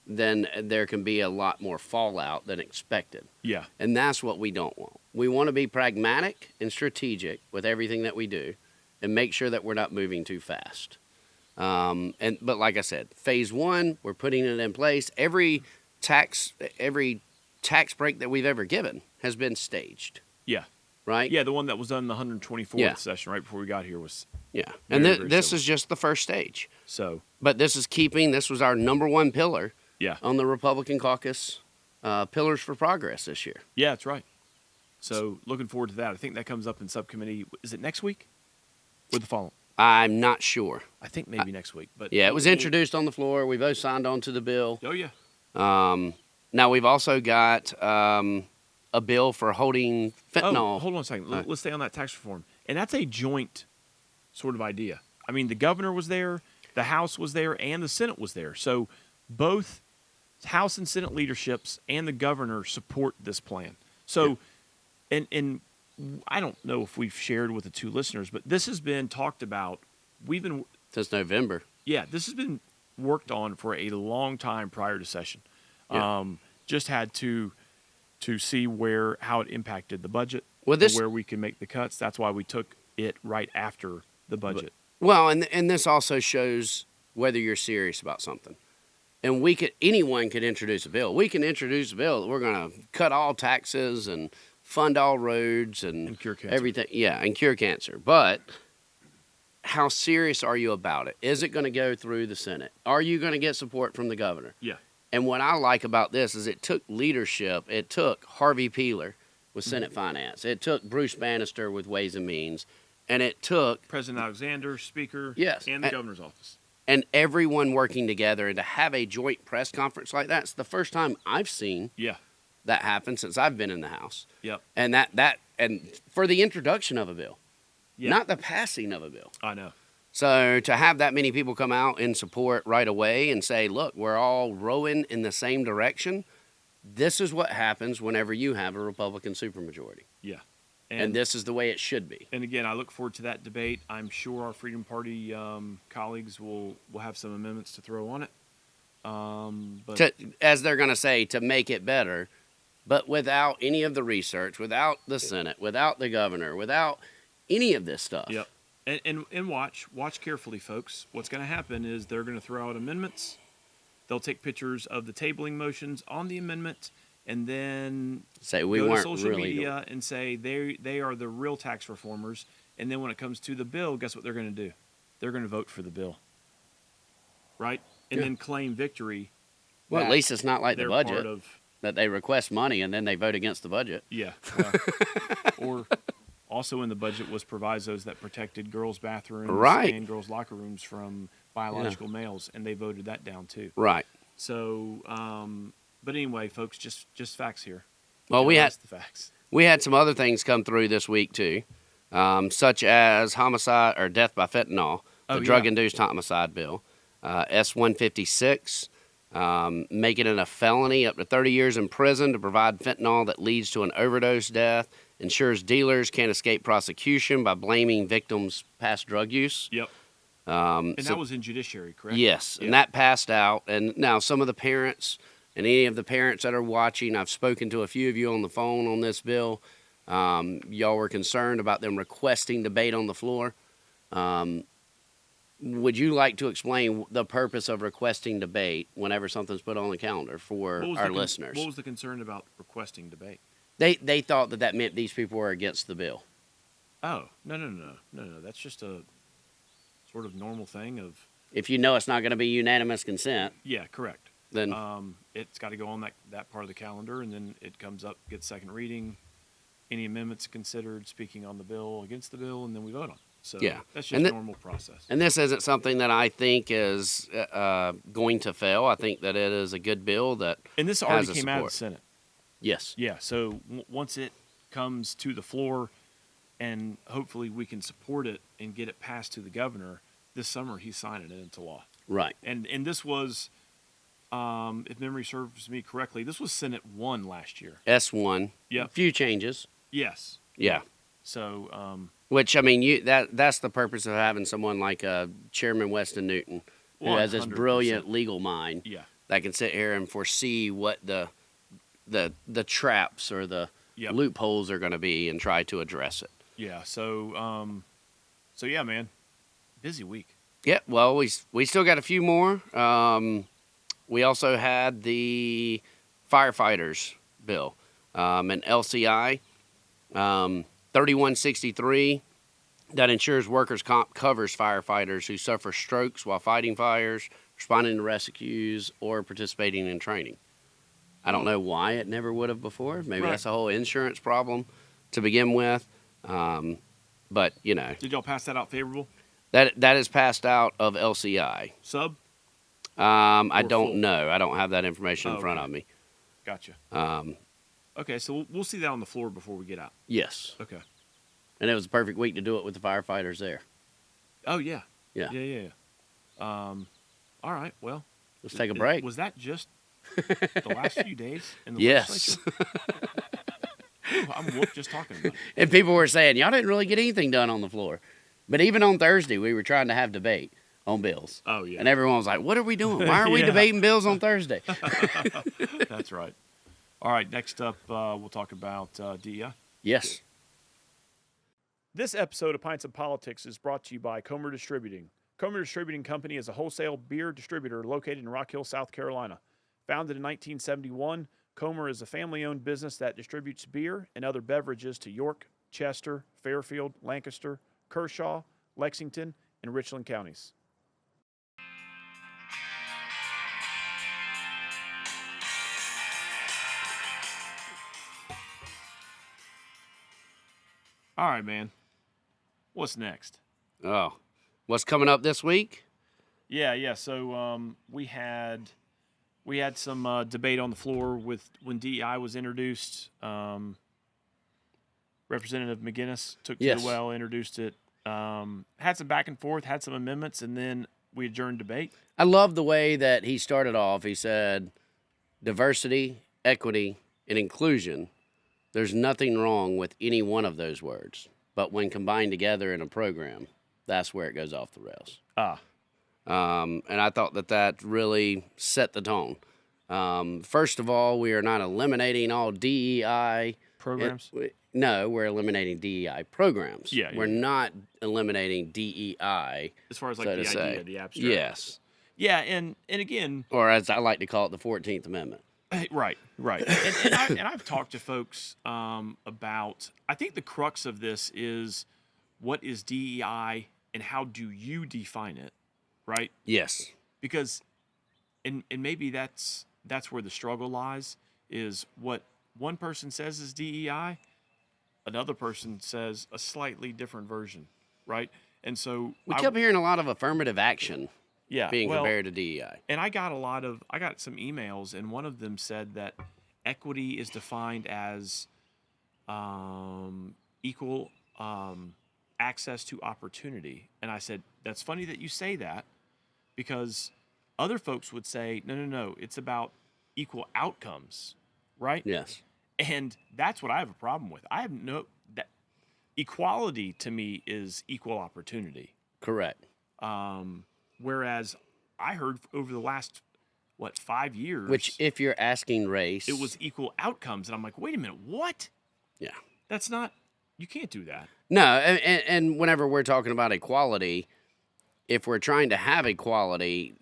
then there can be a lot more fallout than expected. Yeah. And that's what we don't want. We want to be pragmatic and strategic with everything that we do and make sure that we're not moving too fast. But like I said, phase one, we're putting it in place. Every tax break that we've ever given has been staged, Yeah. right? Yeah, the one that was done in the 124th Yeah. session right before we got here was Yeah. very, And very this similar. is just the first stage. So, But this was our number one pillar yeah. on the Republican caucus Pillars for Progress this year. Yeah, that's right. So, looking forward to that. I think that comes up in subcommittee. Is it next week? Or the following? I'm not sure. I think maybe next week. But Yeah, it was introduced on the floor. We both signed on to the bill. Oh, yeah. Now we've also got a bill for holding fentanyl. Oh, hold on a second. Let's stay on that tax reform. And that's a joint sort of idea. I mean, the governor was there, the House was there, and the Senate was there. So both House and Senate leaderships and the governor support this plan. So, and I don't know if we've shared with the two listeners, but this has been talked about. We've been Since November. Yeah, this has been worked on for a long time prior to session. Yeah. Just had to see how it impacted the budget, Well, and where we can make the cuts. That's why we took it right after the budget. Well, and this also shows whether you're serious about something. And anyone could introduce a bill. We can introduce a bill that we're going to cut all taxes and fund all roads and cure cancer. everything. Yeah, and cure cancer. But how serious are you about it? Is it going to go through the Senate? Are you going to get support from the governor? Yeah. And what I like about this is it took leadership. It took Harvey Peeler with Senate Mm-hmm. Finance. It took Bruce Bannister with Ways and Means. And it took President Alexander, Speaker, Yes. and the governor's office. and everyone working together, and to have a joint press conference like that, it's the first time I've seen Yeah. that happen since I've been in the House. Yep. And and for the introduction of a bill, Yeah. not the passing of a bill. I know. So to have that many people come out in support right away and say, look, we're all rowing in the same direction, this is what happens whenever you have a Republican supermajority. Yeah. And this is the way it should be. And again, I look forward to that debate. I'm sure our Freedom Party colleagues will have some amendments to throw on it. But As they're going to say, to make it better, but without any of the research, without the Senate, without the governor, without any of this stuff. Yep. And watch carefully, folks. What's going to happen is they're going to throw out amendments. They'll take pictures of the tabling motions on the amendment, and then Say we go to weren't social really media and say they are the real tax reformers. And then when it comes to the bill, guess what they're going to do? They're going to vote for the bill, right? And then claim victory. Well, at that least it's not like the they're budget part of, that they request money and then they vote against the budget. yeah. Well, or also in the budget was provisos that protected girls' bathrooms Right. and girls' locker rooms from biological males, and they voted that down too. Right. So, but anyway, folks, just facts here. Well, That's the facts. we had some other things come through this week too, such as homicide or death by fentanyl, the Oh, yeah. drug-induced homicide bill, S-156, making it a felony up to 30 years in prison to provide fentanyl that leads to an overdose death, ensures dealers can't escape prosecution by blaming victims' past drug use. Yep. And And that was in judiciary, correct? Yes, Yeah. and that passed out. And now some of the parents and any of the parents that are watching, I've spoken to a few of you on the phone on this bill. Y'all were concerned about them requesting debate on the floor. Would you like to explain the purpose of requesting debate whenever something's put on the calendar for What was our the listeners? What was the concern about requesting debate? They thought that meant these people were against the bill. Oh, no. That's just a sort of normal thing of, If you know it's not going to be unanimous consent, yeah, correct. then It's got to go on that part of the calendar, and then it comes up, gets second reading. Any amendments considered, speaking on the bill, against the bill, and then we vote on it. So Yeah. that's And just normal process. And this isn't something that I think is going to fail. I think that it is a good bill that And this already has came a out of support. the Senate. Yes. Yeah, so once it comes to the floor, and hopefully we can support it and get it passed to the governor this summer, he's signing it into law. Right. And this was, if memory serves me correctly, this was Senate 1 last year. S1. Yep. A few changes. Yes. Yeah. So, Which I mean, that's the purpose of having someone like Chairman Weston Newton, who has this 100%. brilliant legal mind yeah. that can sit here and foresee what the traps or the Yep. loopholes are going to be and try to address it. Yeah. So yeah, man, busy week. Yeah. Well, we still got a few more. We also had the firefighters bill, an LCI, 3163, that ensures workers' comp covers firefighters who suffer strokes while fighting fires, responding to rescues, or participating in training. I don't know why it never would have before. Maybe that's a whole insurance problem to begin with. But, you know. Did y'all pass that out favorable? That is passed out of LCI. Sub? I don't full? know. I don't have that information in front of me. Gotcha. Okay, so we'll see that on the floor before we get out. Yes. Okay. And it was a perfect week to do it with the firefighters there. Oh, yeah. Yeah. Yeah. All right, well. Let's take a break. Was that just the last few days in the Yes. legislature? Ooh, I'm whooped just talking about it. And people were saying, y'all didn't really get anything done on the floor. But even on Thursday, we were trying to have debate on bills. Oh, yeah. And everyone was like, what are we doing? Why are we debating bills on Thursday? That's right. All right, next up, we'll talk about DEI. Yes. This episode of Pints of Politics is brought to you by Comer Distributing. Comer Distributing Company is a wholesale beer distributor located in Rock Hill, South Carolina. Founded in 1971, Comer is a family-owned business that distributes beer and other beverages to York, Chester, Fairfield, Lancaster, Kershaw, Lexington, and Richland counties. All right, man. What's next? Oh. What's coming up this week? Yeah. So we had some debate on the floor with when DEI was introduced. Representative McGinnis took to the well, introduced it. Had some back and forth, had some amendments, and then we adjourned debate. I love the way that he started off. He said, diversity, equity, and inclusion. There's nothing wrong with any one of those words. But when combined together in a program, that's where it goes off the rails. And I thought that really set the tone. First of all, we are not eliminating all DEI Programs? No, we're eliminating DEI programs. We're Yeah. not eliminating DEI. As far as like so the to idea, say. the abstract. Yes. Yeah, and again, Or as I like to call it, the 14th Amendment. right. And I've talked to folks about, I think the crux of this is what is DEI and how do you define it, right? Yes. Because, and maybe that's where the struggle lies, is what one person says is DEI, another person says a slightly different version, right? And so We kept hearing a lot of affirmative action being well, compared to DEI. and I got some emails, and one of them said that equity is defined as equal access to opportunity. And I said, that's funny that you say that, because other folks would say, no, it's about equal outcomes, right? Yes. And that's what I have a problem with. I have that equality to me is equal opportunity. Correct. Whereas I heard over the last, 5 years. Which, if you're asking race. It was equal outcomes. And I'm like, wait a minute, what? Yeah. That's not, you can't do that. No, and whenever we're talking about equality, if we're trying to have equality,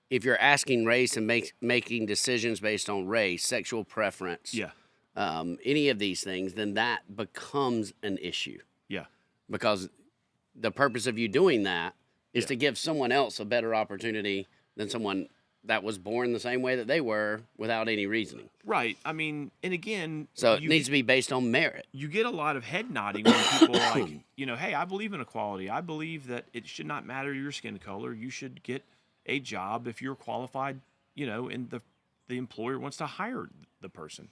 if you're asking race and making decisions based on race, sexual preference, any of these things, then that becomes an issue. Yeah. Because the purpose of you doing that is to give someone else a better opportunity than someone that was born the same way that they were without any reasoning. Right. I mean, and again. So it needs to be based on merit. You get a lot of head nodding when people are like, hey, I believe in equality. I believe that it should not matter your skin color. You should get a job if you're qualified, and the employer wants to hire the person.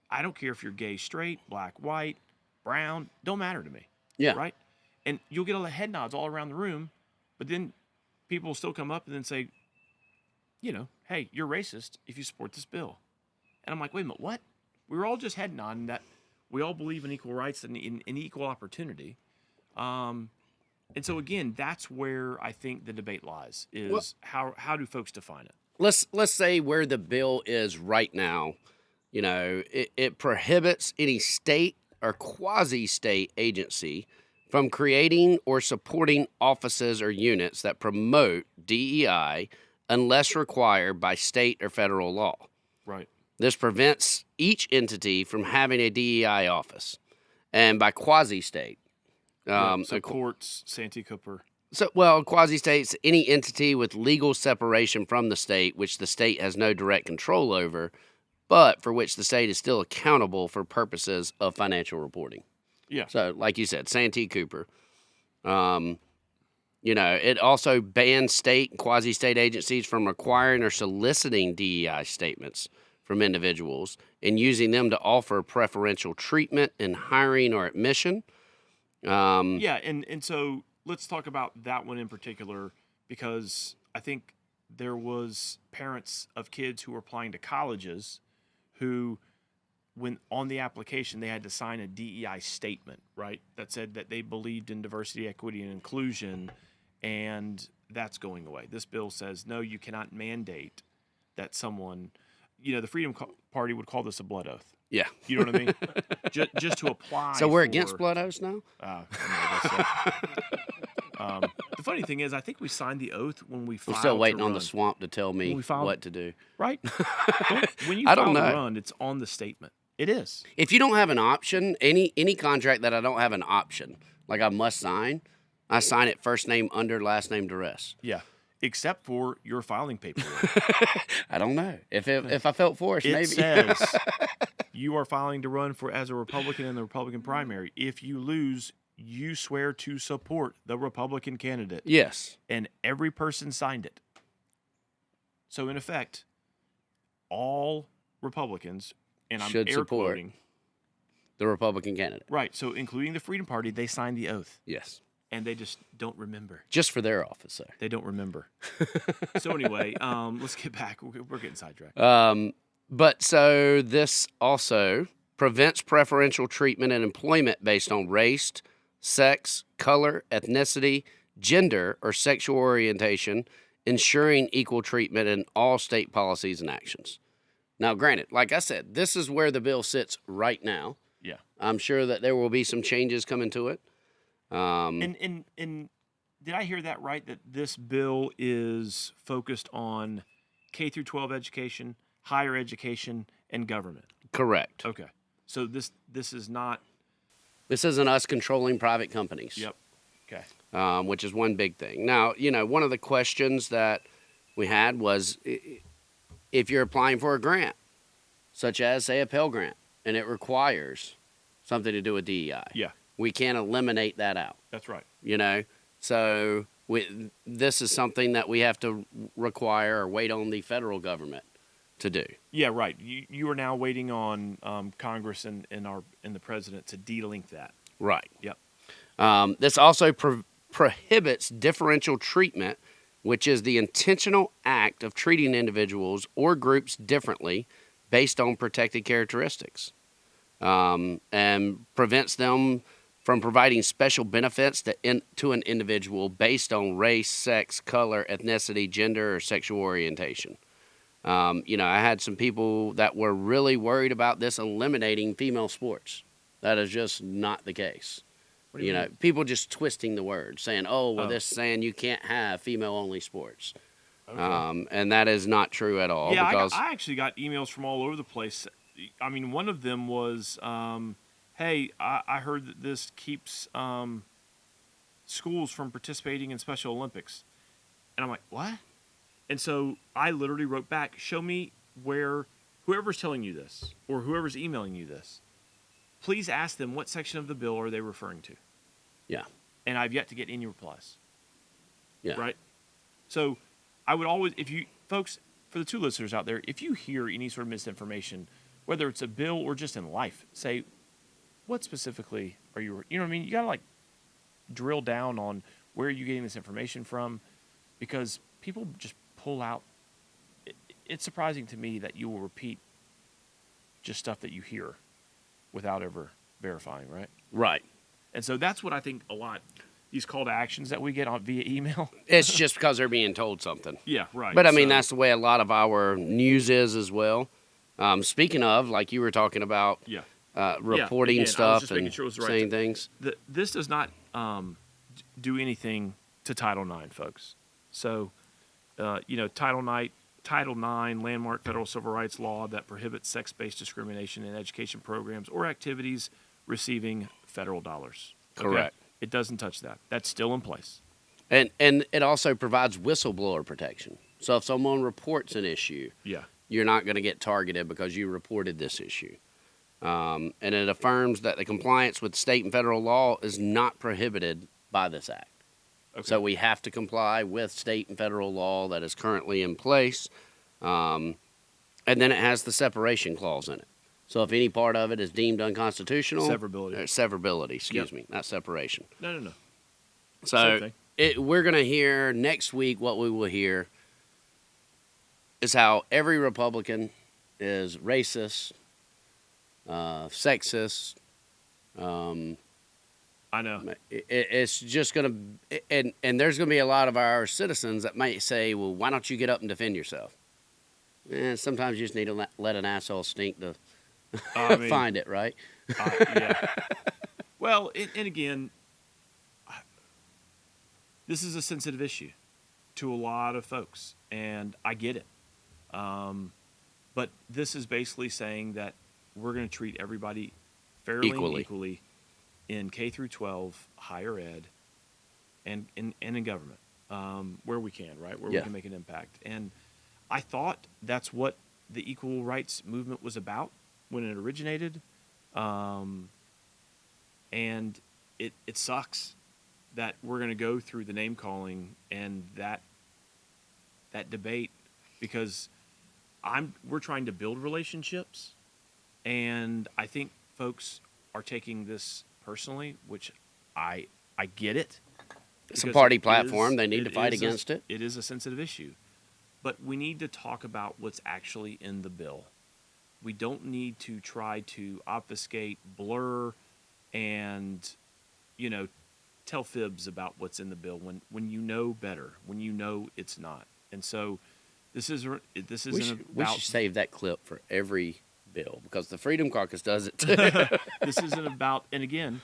I don't care if you're gay, straight, black, white, brown, don't matter to me. Yeah. Right? And you'll get a lot of head nods all around the room, but then people will still come up and then say, hey, you're racist if you support this bill. And I'm like, wait a minute, what? We were all just head nodding that we all believe in equal rights and in equal opportunity. And so again, that's where I think the debate lies, is how do folks define it? Let's say where the bill is right now. It prohibits any state or quasi-state agency from creating or supporting offices or units that promote DEI unless required by state or federal law. Right. This prevents each entity from having a DEI office, and by quasi-state. So courts, Santee Cooper. Well, quasi-states, any entity with legal separation from the state, which the state has no direct control over, but for which the state is still accountable for purposes of financial reporting. Yeah. So, like you said, Santee Cooper. It also bans state and quasi-state agencies from requiring or soliciting DEI statements from individuals and using them to offer preferential treatment in hiring or admission. And so let's talk about that one in particular, because I think there was parents of kids who were applying to colleges who, when on the application, they had to sign a DEI statement, right? That said that they believed in diversity, equity, and inclusion, and that's going away. This bill says, no, you cannot mandate that someone, the Freedom Party would call this a blood oath. Yeah. You know what I mean? just to apply. So we're against blood oaths now? The funny thing is, I think we signed the oath when we filed. I'm still waiting to on run. the swamp to tell me what to do. Right? When you I file don't know. to run, it's on the statement. It is. If you don't have an option, any contract that I don't have an option, like I must sign, I sign it first name under, last name duress. Yeah. Except for your filing paperwork. I don't know. If I felt forced, maybe. It says you are filing to run as a Republican in the Republican primary. If you lose, you swear to support the Republican candidate. Yes. And every person signed it. So in effect, all Republicans, and I'm should air support quoting, the Republican candidate. right, so including the Freedom Party, they signed the oath. Yes. And they just don't remember. Just for their office, though. They don't remember. So anyway, let's get back. We're getting sidetracked. But so this also prevents preferential treatment in employment based on race, sex, color, ethnicity, gender, or sexual orientation, ensuring equal treatment in all state policies and actions. Now, granted, like I said, this is where the bill sits right now. Yeah. I'm sure that there will be some changes coming to it. And did I hear that right? That this bill is focused on K through 12 education, higher education, and government. Correct. Okay. So this is not. This isn't us controlling private companies. Yep. Okay. Which is one big thing. Now, one of the questions that we had was if you're applying for a grant, such as, say, a Pell Grant, and it requires something to do with DEI. Yeah. We can't eliminate that out. That's right. So this is something that we have to require or wait on the federal government to do. Yeah, right. You are now waiting on Congress and the president to delink that. Right. Yep. This also prohibits differential treatment, which is the intentional act of treating individuals or groups differently based on protected characteristics, and prevents them from providing special benefits to an individual based on race, sex, color, ethnicity, gender, or sexual orientation. I had some people that were really worried about this eliminating female sports. That is just not the case. What do you mean? People just twisting the word, saying, this is saying you can't have female-only sports. Okay. And that is not true at all. Yeah, because I actually got emails from all over the place. I mean, one of them was, hey, I heard that this keeps schools from participating in Special Olympics. And I'm like, what? And so I literally wrote back, show me where whoever's telling you this or whoever's emailing you this, please ask them what section of the bill are they referring to. Yeah. And I've yet to get any replies. Yeah. Right? So I would always, if you, folks, for the two listeners out there, if you hear any sort of misinformation, whether it's a bill or just in life, say, what specifically are you know what I mean? You got to drill down on where are you getting this information from, because people just pull out. It's surprising to me that you will repeat just stuff that you hear without ever verifying, right? Right. And so that's what I think a lot, these call to actions that we get via email. It's just because they're being told something. Yeah, right. But I mean, that's the way a lot of our news is as well. Speaking of, like you were talking about, reporting again, stuff and sure saying things. This does not do anything to Title IX, folks. So, Title IX Title IX landmark federal civil rights law that prohibits sex-based discrimination in education programs or activities receiving federal dollars. Okay? Correct. It doesn't touch that. That's still in place. And it also provides whistleblower protection. So if someone reports an issue, Yeah. you're not going to get targeted because you reported this issue. And it affirms that the compliance with state and federal law is not prohibited by this act. Okay. So we have to comply with state and federal law that is currently in place. And then it has the separation clause in it. So if any part of it is deemed unconstitutional, Severability. excuse me, not separation. No. So Same we're going to hear next week, what we will hear is how every Republican is racist, sexist. I know. It's just going to, and there's going to be a lot of our citizens that might say, well, why don't you get up and defend yourself? And sometimes you just need to let an asshole stink to find it, right? Yeah. Well, and again, this is a sensitive issue to a lot of folks, and I get it. But this is basically saying that we're going to treat everybody fairly and equally in K through 12, higher ed, and in government, where we can, right? Where we can make an impact. And I thought that's what the equal rights movement was about when it originated. And it sucks that we're going to go through the name calling and that debate, because we're trying to build relationships, and I think folks are taking this personally, which I get it. It's a party platform. They need to fight against it. It is a sensitive issue. But we need to talk about what's actually in the bill. We don't need to try to obfuscate, blur, and, tell fibs about what's in the bill when you know better, when you know it's not. And so this isn't about... We should save that clip for every bill, because the Freedom Caucus does it too. This isn't about, and again,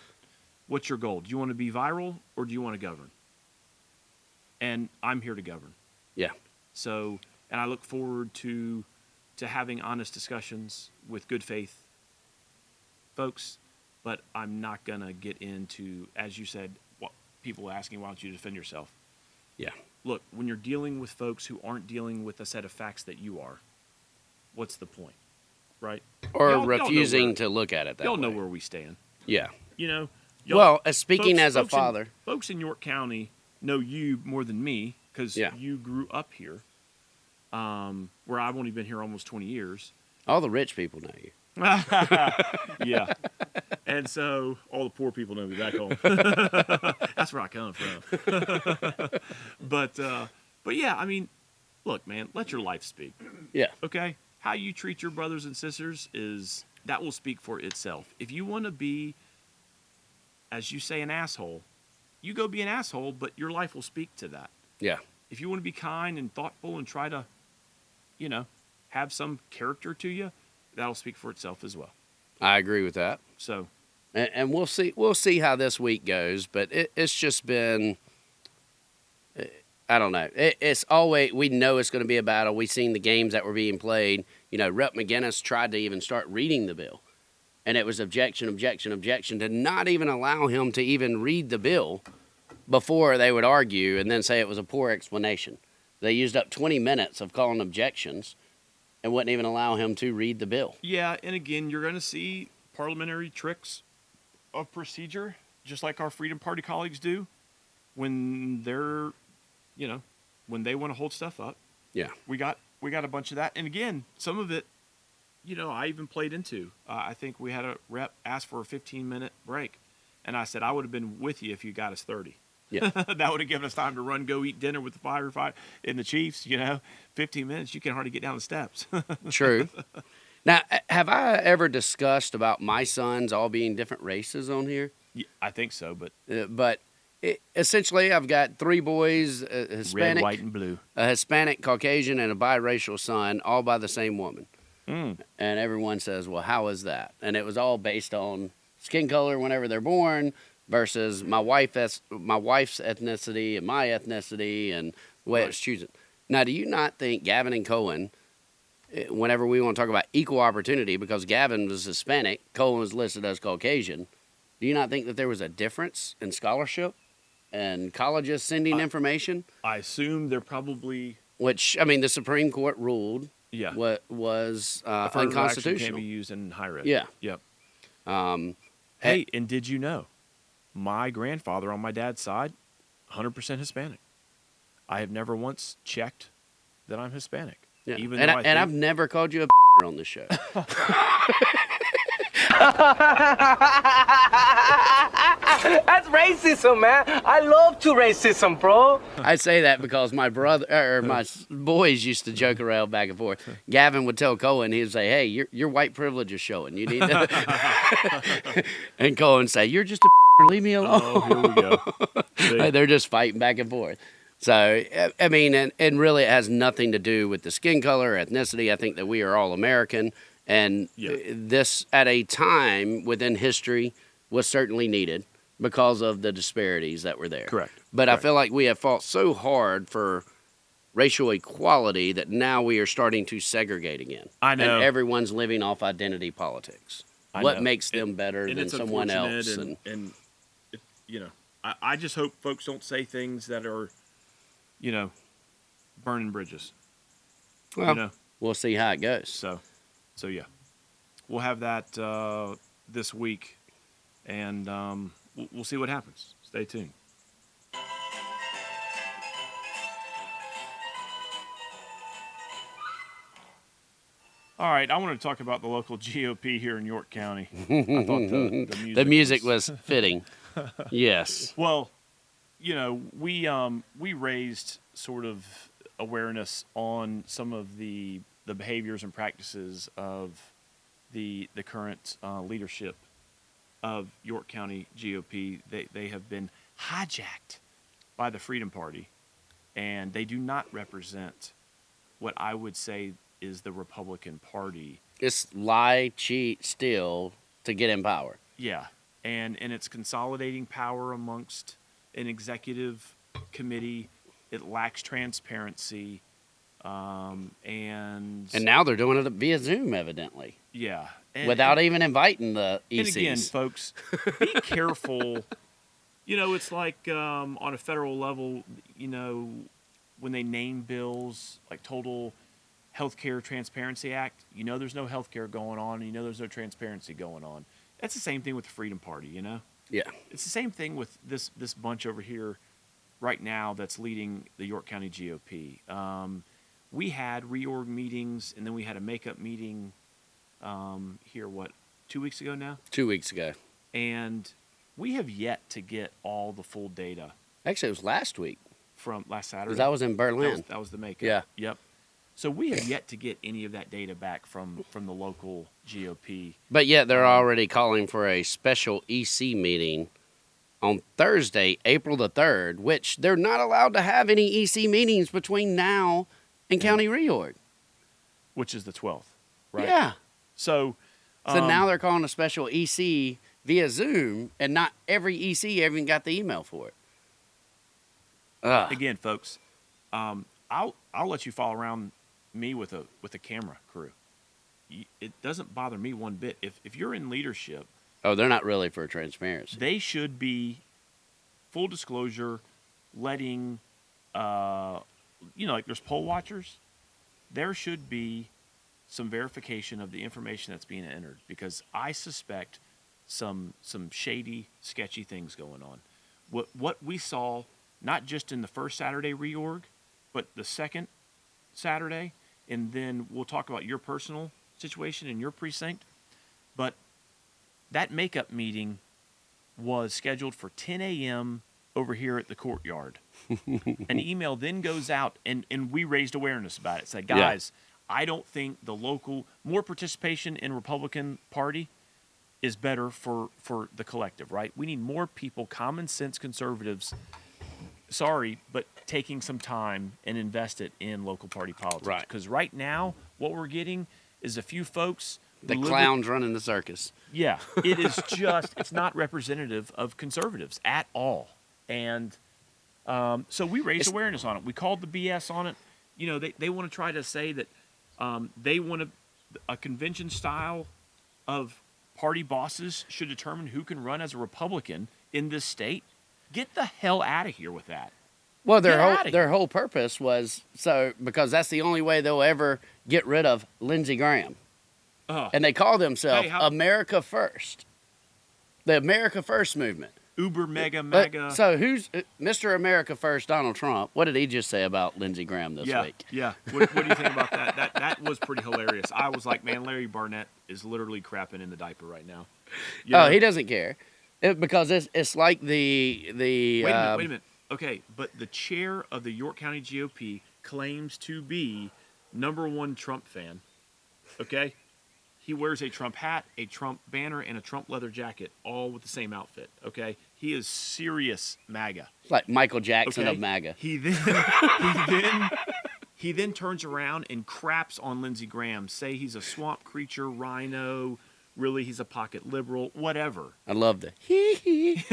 what's your goal? Do you want to be viral or do you want to govern? And I'm here to govern. Yeah. So, and I look forward to having honest discussions with good faith folks, but I'm not going to get into, as you said, what people asking, why don't you defend yourself? Yeah. Look, when you're dealing with folks who aren't dealing with a set of facts that you are, what's the point? Right? Or refusing to look at it that way. Y'all know where we stand. Yeah. Y'all, speaking as a father. Folks in York County know you more than me, because you grew up here, where I've only been here almost 20 years. All the rich people know you. Yeah. And so all the poor people know me back home. That's where I come from. But yeah, I mean, look, man, let your life speak. Yeah. Okay? How you treat your brothers and sisters that will speak for itself. If you want to be, as you say, an asshole, you go be an asshole, but your life will speak to that. Yeah. If you want to be kind and thoughtful and try to, have some character to you, that'll speak for itself as well. I agree with that. So, and we'll see how this week goes, but it's just been, I don't know. It's always, we know it's going to be a battle. We've seen the games that were being played. Rep. McGinnis tried to even start reading the bill, and it was objection to not even allow him to even read the bill before they would argue and then say it was a poor explanation. They used up 20 minutes of calling objections and wouldn't even allow him to read the bill. Yeah, and again, you're going to see parliamentary tricks of procedure, just like our Freedom Party colleagues do, when they're, when they want to hold stuff up. Yeah. We got a bunch of that. And again, some of it, I even played into. I think we had a rep ask for a 15-minute break, and I said I would have been with you if you got us 30. Yeah. That would have given us time to go eat dinner with the firefighter and the Chiefs. 15 minutes, you can hardly get down the steps. True. Now, have I ever discussed about my sons all being different races on here? Yeah, I think so, but essentially, I've got 3 boys, a Hispanic, red, white, and blue, a Hispanic, Caucasian, and a biracial son, all by the same woman. Mm. And everyone says, well, how is that? And it was all based on skin color whenever they're born versus my wife's ethnicity and my ethnicity and the way it's choosing. Now, do you not think Gavin and Cohen, whenever we want to talk about equal opportunity, because Gavin was Hispanic, Cohen was listed as Caucasian, do you not think that there was a difference in scholarship and colleges sending information? I assume they're probably... Which, I mean, the Supreme Court ruled what was affirmative action can't unconstitutional. be used in higher ed. Yeah. Yep. Um, Hey, and did you know, my grandfather on my dad's side, 100% Hispanic. I have never once checked that I'm Hispanic. yeah. Even And, though and I've never called you a on this show. That's racism, man. I love to racism, bro. I say that because my brother or my boys used to joke around back and forth. Gavin would tell Cohen, he'd say, "Hey, your white privilege is showing. You need to." And Cohen say, "You're just a leave me alone." Oh, here we go. See? They're just fighting back and forth. So, I mean, and really it has nothing to do with the skin color, ethnicity. I think that we are all American. And this, at a time within history, was certainly needed because of the disparities that were there. Correct. But I feel like we have fought so hard for racial equality that now we are starting to segregate again. I know. And everyone's living off identity politics. What makes them better and than it's someone else? unfortunate, and it, you know, I just hope folks don't say things that are, you know, burning bridges. Well, You know, we'll see how it goes. so yeah, we'll have that this week, and we'll see what happens. Stay tuned. All right, I want to talk about the local GOP here in York County. I thought The music was fitting. Yes. Well, you know, we raised sort of awareness on some of the behaviors and practices of the current leadership of York County GOP. They have been hijacked by the Freedom Party, and they do not represent what I would say is the Republican Party. It's lie, cheat, steal to get in power. Yeah, and it's consolidating power amongst an executive committee. It lacks transparency, and now they're doing it via Zoom, evidently, yeah, without even inviting the ECs. And again, folks, be careful. You know, it's like on a federal level, you know, when they name bills like Total Healthcare Transparency Act, you know there's no healthcare going on, and you know there's no transparency going on. That's the same thing with the Freedom Party, you know? Yeah. It's the same thing with this bunch over here right now that's leading the York County GOP. We had reorg meetings, and then we had a makeup meeting here, 2 weeks ago now? 2 weeks ago. And we have yet to get all the full data. Actually, it was last week. From last Saturday? Because I was in Berlin. That was the makeup. Yeah. Yep. So we have yet to get any of that data back from the local GOP. But yet they're already calling for a special EC meeting on Thursday, April the 3rd, which they're not allowed to have any EC meetings between now and county reorg. Which is the 12th, right? Yeah. So now they're calling a special EC via Zoom, and not every EC even got the email for it. Again, folks, I'll let you follow around me with a camera crew. It doesn't bother me one bit. If you're in leadership, they're not really for transparency. they should be full disclosure, letting like there's poll watchers. There should be some verification of the information that's being entered, because I suspect some shady, sketchy things going on. What we saw, not just in the first Saturday reorg, but the second Saturday, and then we'll talk about your personal situation in your precinct. But that makeup meeting was scheduled for 10 a.m. over here at the courtyard. An email then goes out, and we raised awareness about it. Said, guys, I don't think the local, more participation in Republican Party is better for the collective, right? We need more people, common sense conservatives, sorry, but taking some time and invest it in local party politics. Right. Because right now, what we're getting is a few folks. The clowns running the circus. Yeah, it is just, it's not representative of conservatives at all. And so we raised awareness on it. We called the BS on it. they want to try to say that they want a convention style of party bosses should determine who can run as a Republican in this state. Get the hell out of here with that. Well, Get outta here. their whole purpose was because that's the only way they'll ever get rid of Lindsey Graham. And they call themselves America First. The America First movement. Uber mega mega. So who's Mr. America First, Donald Trump? What did he just say about Lindsey Graham this week? Yeah. What do you think about that? That was pretty hilarious. I was like, man, Larry Barnett is literally crapping in the diaper right now. He doesn't care. Because it's like the Wait a minute. Okay, but the chair of the York County GOP claims to be #1 Trump fan. Okay? He wears a Trump hat, a Trump banner, and a Trump leather jacket, all with the same outfit. Okay? He is serious MAGA. It's like Michael Jackson of MAGA. He then turns around and craps on Lindsey Graham, say he's a swamp creature, rhino, really he's a pocket liberal, whatever. I love the hee.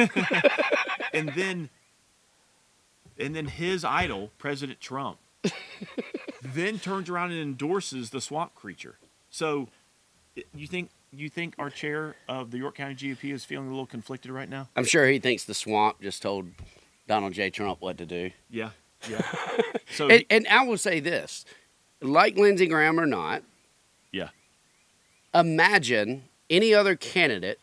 And then his idol, President Trump, then turns around and endorses the swamp creature. So, you think our chair of the York County GOP is feeling a little conflicted right now? I'm sure he thinks the swamp just told Donald J. Trump what to do. Yeah. So and I will say this, like Lindsey Graham or not, yeah. Imagine any other candidate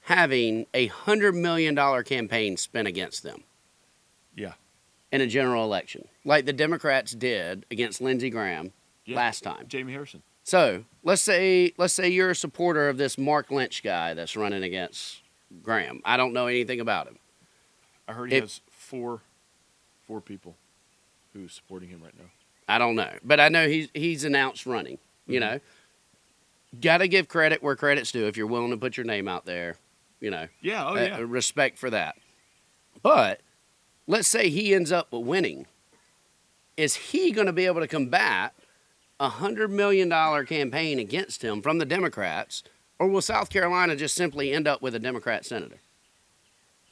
having $100 million campaign spent against them. Yeah. In a general election, like the Democrats did against Lindsey Graham last time. Jamie Harrison. So let's say you're a supporter of this Mark Lynch guy that's running against Graham. I don't know anything about him. I heard he has four people who's supporting him right now. I don't know, but I know he's announced running. You know, got to give credit where credit's due. If you're willing to put your name out there, Yeah. respect for that. But let's say he ends up winning. Is he going to be able to combat $100 million campaign against him from the Democrats, or will South Carolina just simply end up with a Democrat senator?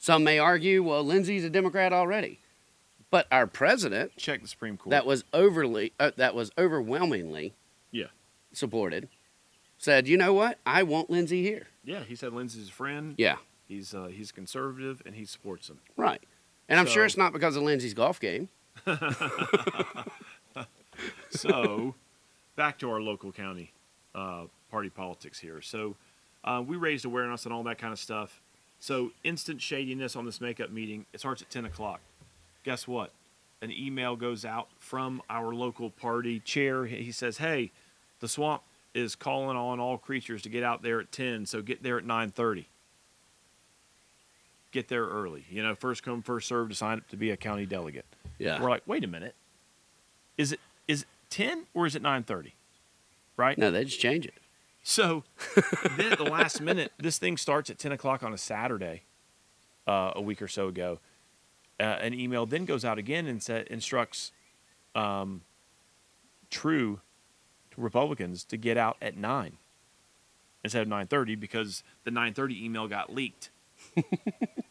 Some may argue, well, Lindsey's a Democrat already, but our president, check the Supreme Court, that was overwhelmingly supported, said, you know what, I want Lindsey here. Yeah, he said Lindsey's a friend. Yeah, he's conservative and he supports him. Right, and I'm sure it's not because of Lindsey's golf game. So, back to our local county party politics here. So, we raised awareness and all that kind of stuff. So, instant shadiness on this makeup meeting. It starts at 10 o'clock. Guess what? An email goes out from our local party chair. He says, hey, the swamp is calling on all creatures to get out there at 10, so get there at 9:30. Get there early. First come, first served to sign up to be a county delegate. Yeah. We're like, wait a minute. Is it 10 or is it 9:30? Right? No, they just change it. So then at the last minute, this thing starts at 10 o'clock on a Saturday a week or so ago. An email then goes out again and instructs true Republicans to get out at 9 instead of 9:30 because the 9:30 email got leaked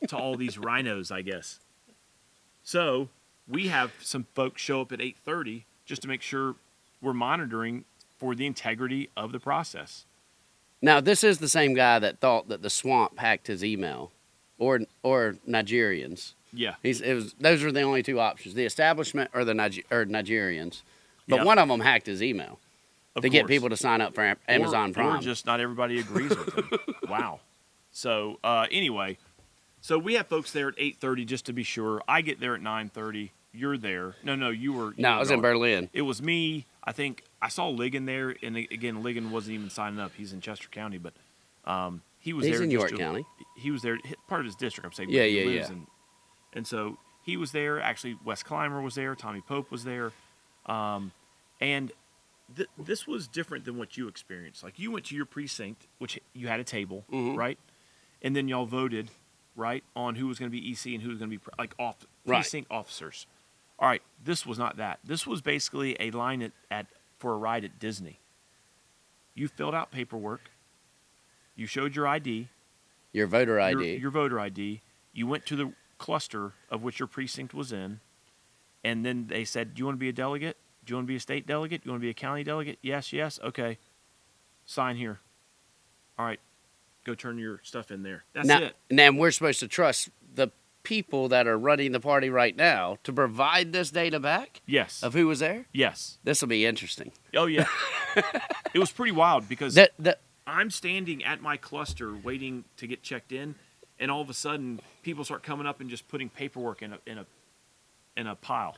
to all these rhinos, I guess. So we have some folks show up at 8:30 just to make sure we're monitoring for the integrity of the process. Now, this is the same guy that thought that the swamp hacked his email, or Nigerians. Yeah, those were the only two options: the establishment or the Nigerians. But one of them hacked his email to get people to sign up for Amazon Prime. Or just not everybody agrees with him. Wow. So anyway, so we have folks there at 8:30 just to be sure. I get there at 9:30. You're there. No, you were. No, I was in Berlin. It was me. I think I saw Ligon there, and again, Ligon wasn't even signing up. He's in Chester County, but he was there. He's in York County. He was there, part of his district. I'm saying. Yeah. And so he was there. Actually, Wes Clymer was there. Tommy Pope was there, and this was different than what you experienced. Like you went to your precinct, which you had a table, right, and then y'all voted, right, on who was going to be EC and who was going to be precinct officers. All right, this was not that. This was basically a line for a ride at Disney. You filled out paperwork. You showed your ID. Your voter ID. Your voter ID. You went to the cluster of which your precinct was in, and then they said, do you want to be a delegate? Do you want to be a state delegate? Do you want to be a county delegate? Yes, yes. Okay. Sign here. All right. Go turn your stuff in there. That's it. Now we're supposed to trust the people that are running the party right now to provide this data back? Yes. Of who was there? Yes. This will be interesting. Oh, yeah. It was pretty wild because I'm standing at my cluster waiting to get checked in, and all of a sudden people start coming up and just putting paperwork in a pile.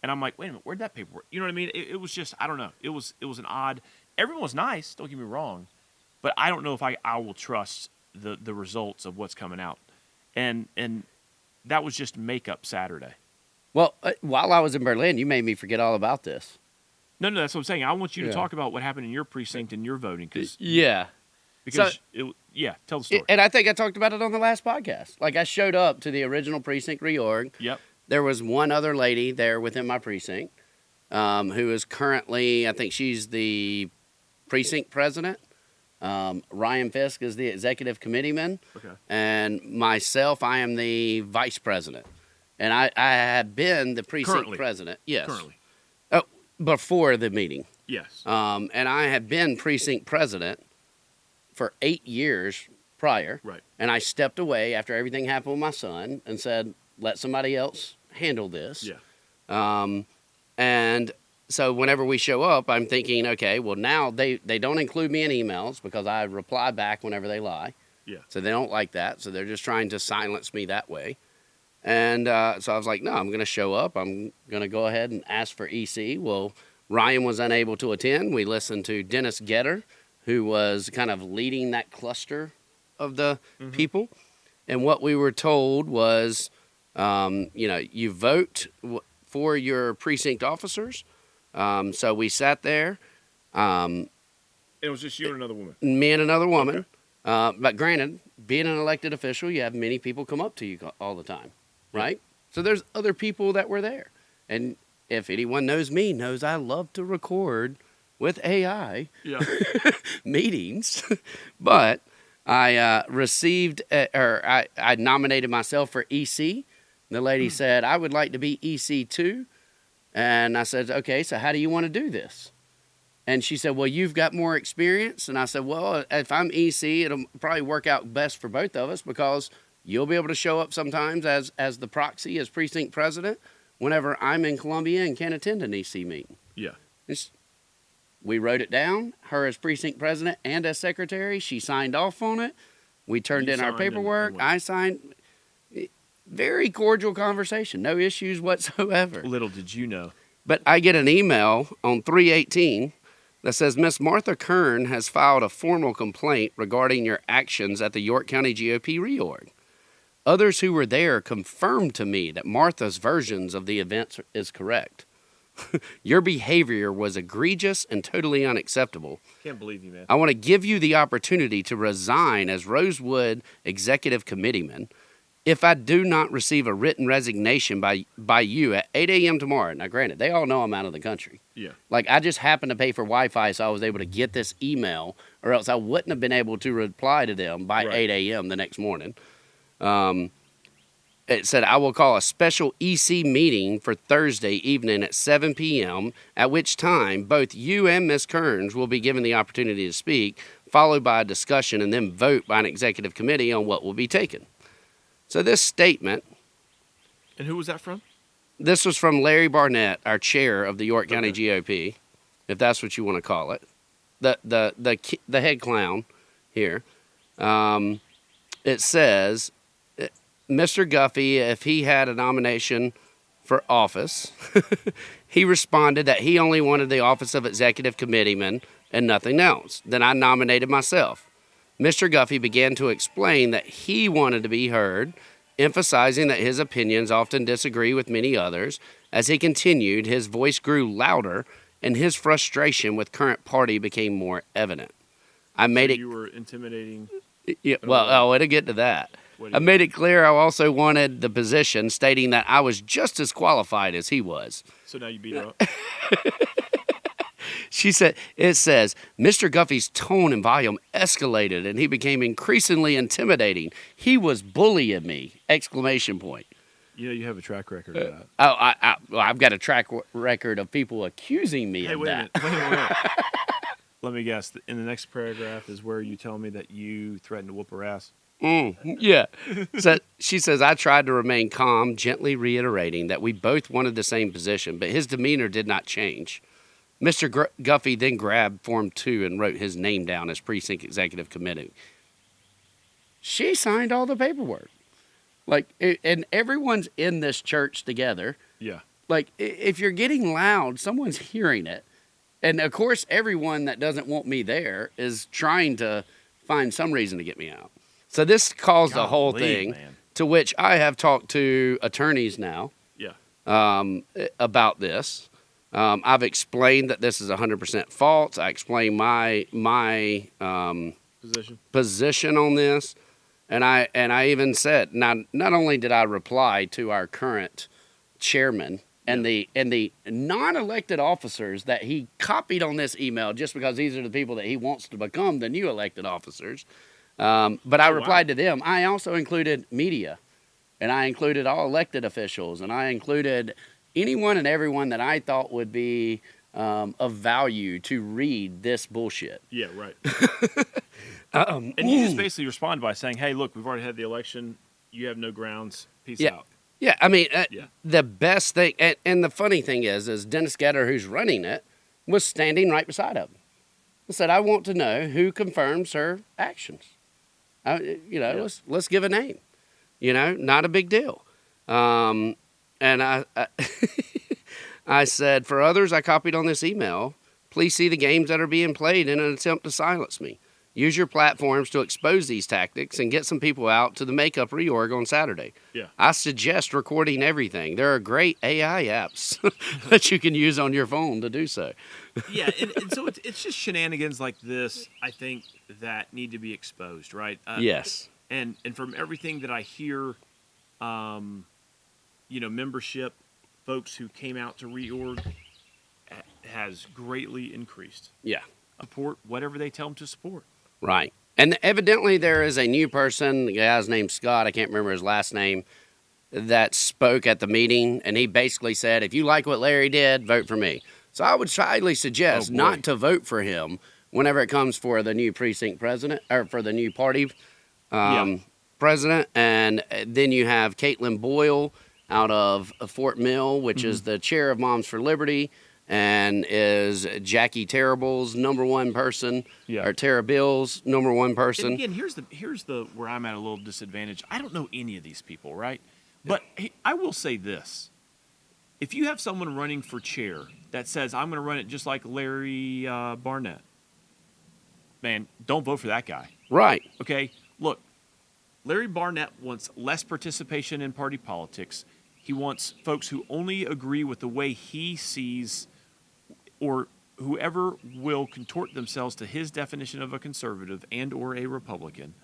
And I'm like, wait a minute, where'd that paperwork? You know what I mean? It was just, I don't know. It was an odd. Everyone was nice, don't get me wrong, but I don't know if I will trust the results of what's coming out. And that was just makeup Saturday. Well, while I was in Berlin, you made me forget all about this. No, that's what I'm saying. I want you to talk about what happened in your precinct and your voting. Because tell the story. And I think I talked about it on the last podcast. Like, I showed up to the original precinct reorg. Yep. There was one other lady there within my precinct who is currently, I think she's the precinct president. Ryan Fisk is the executive committeeman. Okay. And myself, I am the vice president. And I have been the precinct president. Yes. Currently. Oh, before the meeting. Yes. And I have been precinct president for 8 years prior. Right. And I stepped away after everything happened with my son and said, let somebody else handle this. Yeah. And so whenever we show up, I'm thinking, okay, well, now they don't include me in emails because I reply back whenever they lie. Yeah. So they don't like that. So they're just trying to silence me that way. And so I was like, no, I'm going to show up. I'm going to go ahead and ask for EC. Well, Ryan was unable to attend. We listened to Dennis Getter, who was kind of leading that cluster of the people. And what we were told was, you vote for your precinct officers. So we sat there. It was just you and another woman. Me and another woman. Okay. But granted, being an elected official, you have many people come up to you all the time, right? So there's other people that were there. And if anyone knows me, knows I love to record with AI meetings. But I I nominated myself for EC. The lady said, I would like to be EC too. And I said, okay, so how do you want to do this? And she said, well, you've got more experience. And I said, well, if I'm EC, it'll probably work out best for both of us because you'll be able to show up sometimes as the proxy, as precinct president, whenever I'm in Columbia and can't attend an EC meeting. Yeah. We wrote it down, her as precinct president and as secretary. She signed off on it. We turned in our paperwork. I signed. Very cordial conversation. No issues whatsoever. Little did you know. But I get an email on 3/18 that says, Miss Martha Kern has filed a formal complaint regarding your actions at the York County GOP reorg. Others who were there confirmed to me that Martha's versions of the events is correct. Your behavior was egregious and totally unacceptable. Can't believe you, man. I want to give you the opportunity to resign as Rosewood Executive Committeeman if I do not receive a written resignation by you at 8 a.m. tomorrow. Now, granted, they all know I'm out of the country. Yeah. Like, I just happened to pay for Wi-Fi, so I was able to get this email, or else I wouldn't have been able to reply to them by 8 a.m. the next morning. It said, I will call a special EC meeting for Thursday evening at 7 p.m., at which time both you and Ms. Kearns will be given the opportunity to speak, followed by a discussion and then vote by an executive committee on what will be taken. So this statement... And who was that from? This was from Larry Barnett, our chair of the York County GOP, if that's what you want to call it. The head clown here. It says... Mr. Guffey, if he had a nomination for office, he responded that he only wanted the office of executive committeeman and nothing else. Then I nominated myself. Mr. Guffey began to explain that he wanted to be heard, emphasizing that his opinions often disagree with many others. As he continued, his voice grew louder, and his frustration with current party became more evident. You were intimidating. Yeah, well, it'll get to that. I made it clear I also wanted the position, stating that I was just as qualified as he was. So now you beat her up? She said, it says, Mr. Guffey's tone and volume escalated, and he became increasingly intimidating. He was bullying me, exclamation point. You know, you have a track record of that. Well, I've got a track record of people accusing me Hey, of wait a that. minute. Wait a minute. Let me guess. In the next paragraph is where you tell me that you threatened to whoop her ass. Yeah. So she says, I tried to remain calm, gently reiterating that we both wanted the same position, but his demeanor did not change. Mr. Guffey then grabbed Form 2 and wrote his name down as precinct executive committee. She signed all the paperwork. And everyone's in this church together. Yeah. If you're getting loud, someone's hearing it. And of course, everyone that doesn't want me there is trying to find some reason to get me out. So this caused the whole thing, man. to which I have talked to attorneys now about this. I've explained that this is 100% false. I explained my position on this, and I even said, now not only did I reply to our current chairman and the non-elected officers that he copied on this email, just because these are the people that he wants to become the new elected officers. But I replied to them. I also included media, and I included all elected officials, and I included anyone and everyone that I thought would be of value to read this bullshit. Yeah, right. And you just basically respond by saying, hey, look, we've already had the election. You have no grounds. Peace out. Yeah, I mean, the best thing, and the funny thing is Dennis Getter, who's running it, was standing right beside him. I said, I want to know who confirms her actions. Let's give a name. Not a big deal. And I I said, for others I copied on this email, please see the games that are being played in an attempt to silence me. Use your platforms to expose these tactics and get some people out to the makeup reorg on Saturday. Yeah. I suggest recording everything. There are great AI apps that you can use on your phone to do so. Yeah, and so it's just shenanigans like this, I think, that need to be exposed, right? Yes. And from everything that I hear, membership, folks who came out to reorg has greatly increased. Yeah. Support whatever they tell them to support. Right. And evidently there is a new person, the guy's named Scott, I can't remember his last name, that spoke at the meeting, and he basically said, if you like what Larry did, vote for me. So I would highly suggest not to vote for him whenever it comes for the new precinct president, or for the new party president. And then you have Caitlin Boyle out of Fort Mill, which is the chair of Moms for Liberty, and is Jackie Terrible's number one person, or Tara Bill's number one person. And again, here's the where I'm at a little disadvantage. I don't know any of these people, right? But hey, I will say this. If you have someone running for chair that says, I'm going to run it just like Larry Barnett, man, don't vote for that guy. Right. Okay? Look, Larry Barnett wants less participation in party politics. He wants folks who only agree with the way he sees, or whoever will contort themselves to his definition of a conservative and or a Republican.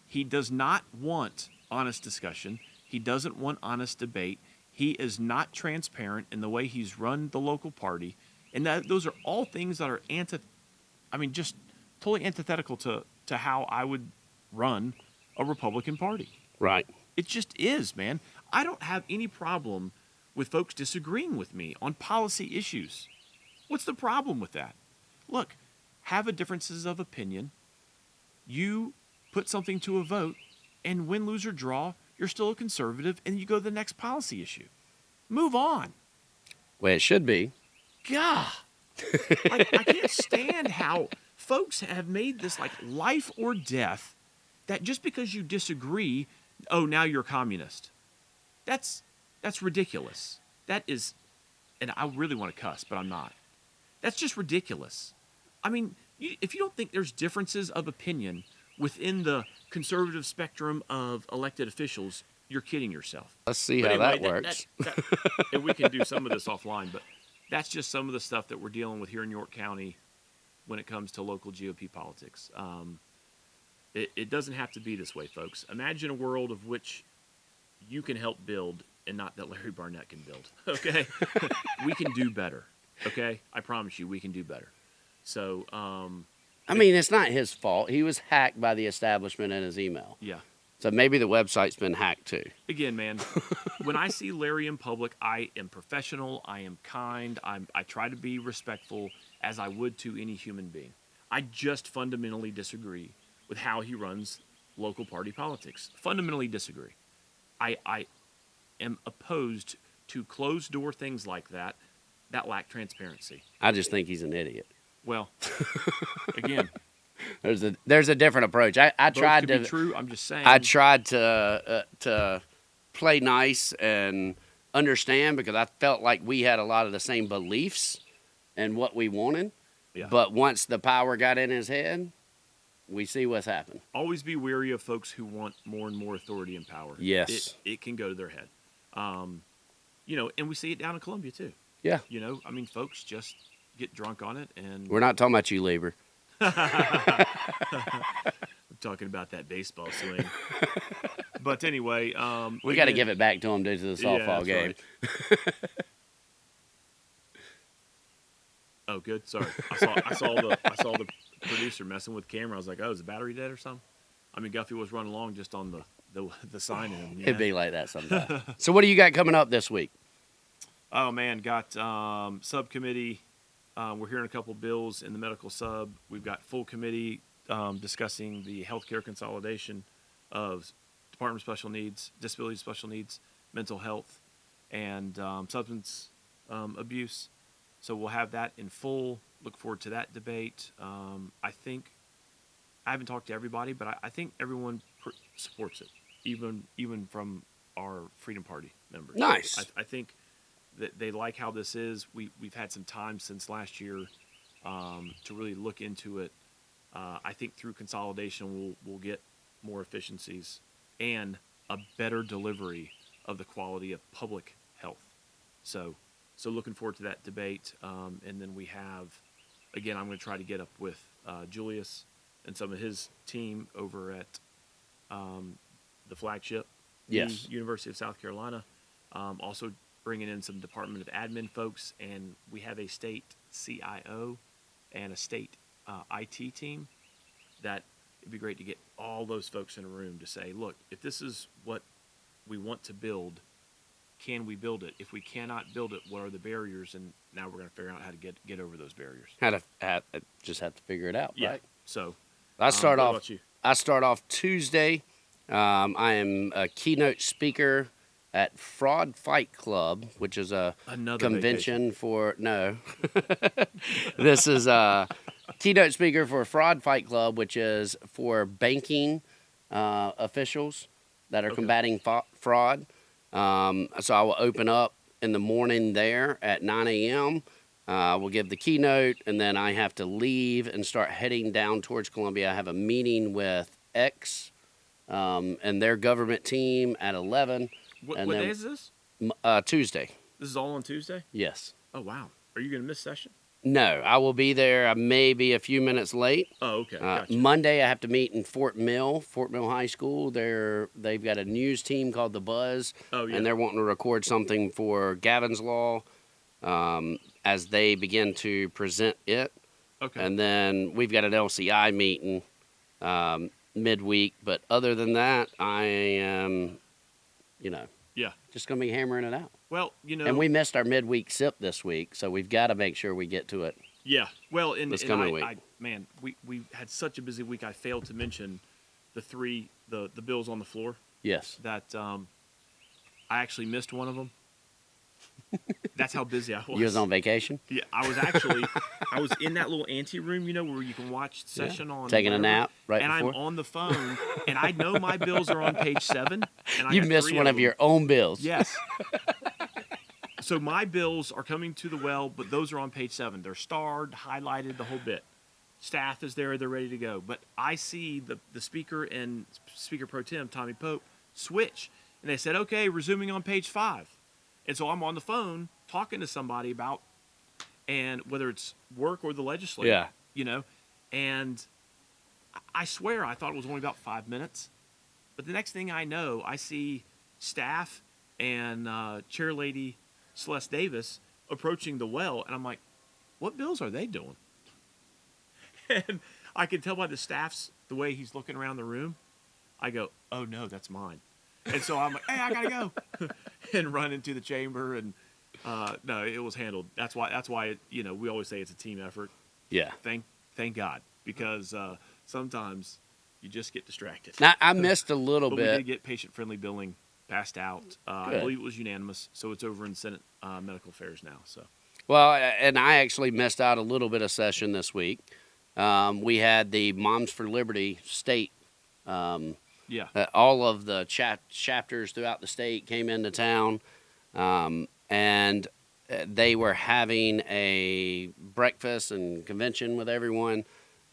He does not want honest discussion. He doesn't want honest debate. He is not transparent in the way he's run the local party. And those are all things that are just totally antithetical to how I would run a Republican Party. Right. It just is, man. I don't have any problem with folks disagreeing with me on policy issues. What's the problem with that? Look, have a differences of opinion. You put something to a vote, and win, lose, or draw, you're still a conservative, and you go to the next policy issue. Move on. Well, it should be. God. I can't stand how folks have made this like life or death, that just because you disagree, oh, now you're a communist. That's ridiculous. That is, and I really want to cuss, but I'm not. That's just ridiculous. I mean, if you don't think there's differences of opinion within the conservative spectrum of elected officials, you're kidding yourself. Let's see how that works. And we can do some of this offline, but that's just some of the stuff that we're dealing with here in York County when it comes to local GOP politics. It doesn't have to be this way, folks. Imagine a world of which you can help build and not that Larry Barnett can build, okay? We can do better, okay? I promise you we can do better. So, I mean, it's not his fault. He was hacked by the establishment in his email. Yeah. So maybe the website's been hacked too. Again, man, when I see Larry in public, I am professional. I am kind. I try to be respectful as I would to any human being. I just fundamentally disagree with how he runs local party politics. Fundamentally disagree. I am opposed to closed door things like that lack transparency. I just think he's an idiot. Well, again, there's a different approach. I both tried could to be true. I'm just saying. I tried to play nice and understand because I felt like we had a lot of the same beliefs and what we wanted. Yeah. But once the power got in his head, we see what's happened. Always be wary of folks who want more and more authority and power. Yes. It can go to their head. And we see it down in Columbia too. Yeah. Folks just get drunk on it, and We're not talking about you, Lieber. I'm talking about that baseball swing. But anyway, We got to give it back to him due to the softball game. Right. Oh, good. Sorry, I saw the producer messing with the camera. I was like, oh, is the battery dead or something? I mean, Guffey was running along just on the sign in. It'd be like that sometimes. So what do you got coming up this week? Oh man, got subcommittee. We're hearing a couple bills in the medical sub. We've got full committee discussing the healthcare consolidation of Department of Special Needs, Disability Special Needs, mental health, and substance abuse. So we'll have that in full. Look forward to that debate. I think I haven't talked to everybody, but I think everyone supports it, even from our Freedom Party members. Nice. I think that they like how this is. We've had some time since last year to really look into it. I think through consolidation we'll get more efficiencies and a better delivery of the quality of public health. So looking forward to that debate. And then we have, again, I'm going to try to get up with Julius and some of his team over at the flagship, Yes. University of South Carolina. Also bringing in some Department of Admin folks, and we have a state CIO and a state IT team that it'd be great to get all those folks in a room to say, look, if this is what we want to build, can we build it? If we cannot build it, what are the barriers? And now we're going to figure out how to get over those barriers. Just have to figure it out, Yeah. right? So I start what off. about you? I start off Tuesday. I am a keynote speaker at Fraud Fight Club, which is a Another convention for no. This is a keynote speaker for Fraud Fight Club, which is for banking officials that are combating fraud. So I will open up in the morning there at 9 a.m. We'll give the keynote, and then I have to leave and start heading down towards Columbia. I have a meeting with X and their government team at 11. What and day is this? Tuesday. This is all on Tuesday? Yes. Oh, wow. Are you going to miss session? No, I will be there. I may be a few minutes late. Oh, okay. Gotcha. Monday, I have to meet in Fort Mill High School. They've got a news team called The Buzz, Oh, yeah. and they're wanting to record something for Gavin's Law as they begin to present it. Okay. And then we've got an LCI meeting midweek. But other than that, I am, Yeah. just going to be hammering it out. Well, And we missed our midweek sip this week, so we've got to make sure we get to it. Yeah. Well, This coming week. We had such a busy week. I failed to mention the bills on the floor Yes. that I actually missed one of them. That's how busy I was. You was on vacation? Yeah, I was in that little ante room, where you can watch session on Taking a whatever, nap right and before? I'm on the phone, and I know my bills are on page 7. And I You got missed 3 one of them. your own bills. Yes. So my bills are coming to the well, but those are on page 7. They're starred, highlighted, the whole bit. Staff is there; they're ready to go. But I see the speaker and Speaker Pro Tem Tommy Pope switch, and they said, "Okay, resuming on page 5." And so I'm on the phone talking to somebody about, and whether it's work or the legislature, and I swear I thought it was only about 5 minutes, but the next thing I know, I see staff and Chair Lady Celeste Davis approaching the well, and I'm like, what bills are they doing? And I can tell by the the way he's looking around the room, I go, oh no, that's mine. And so I'm like, hey, I gotta go, and run into the chamber. And no, it was handled. That's why it, we always say it's a team effort. Yeah. Thank God, because sometimes you just get distracted. Now, I missed a little but bit. we did get patient-friendly billing passed out. I believe it was unanimous, so it's over in Senate Medical Affairs now. So. Well, and I actually missed out a little bit of session this week. We had the Moms for Liberty state. All of the chapters throughout the state came into town, and they were having a breakfast and convention with everyone.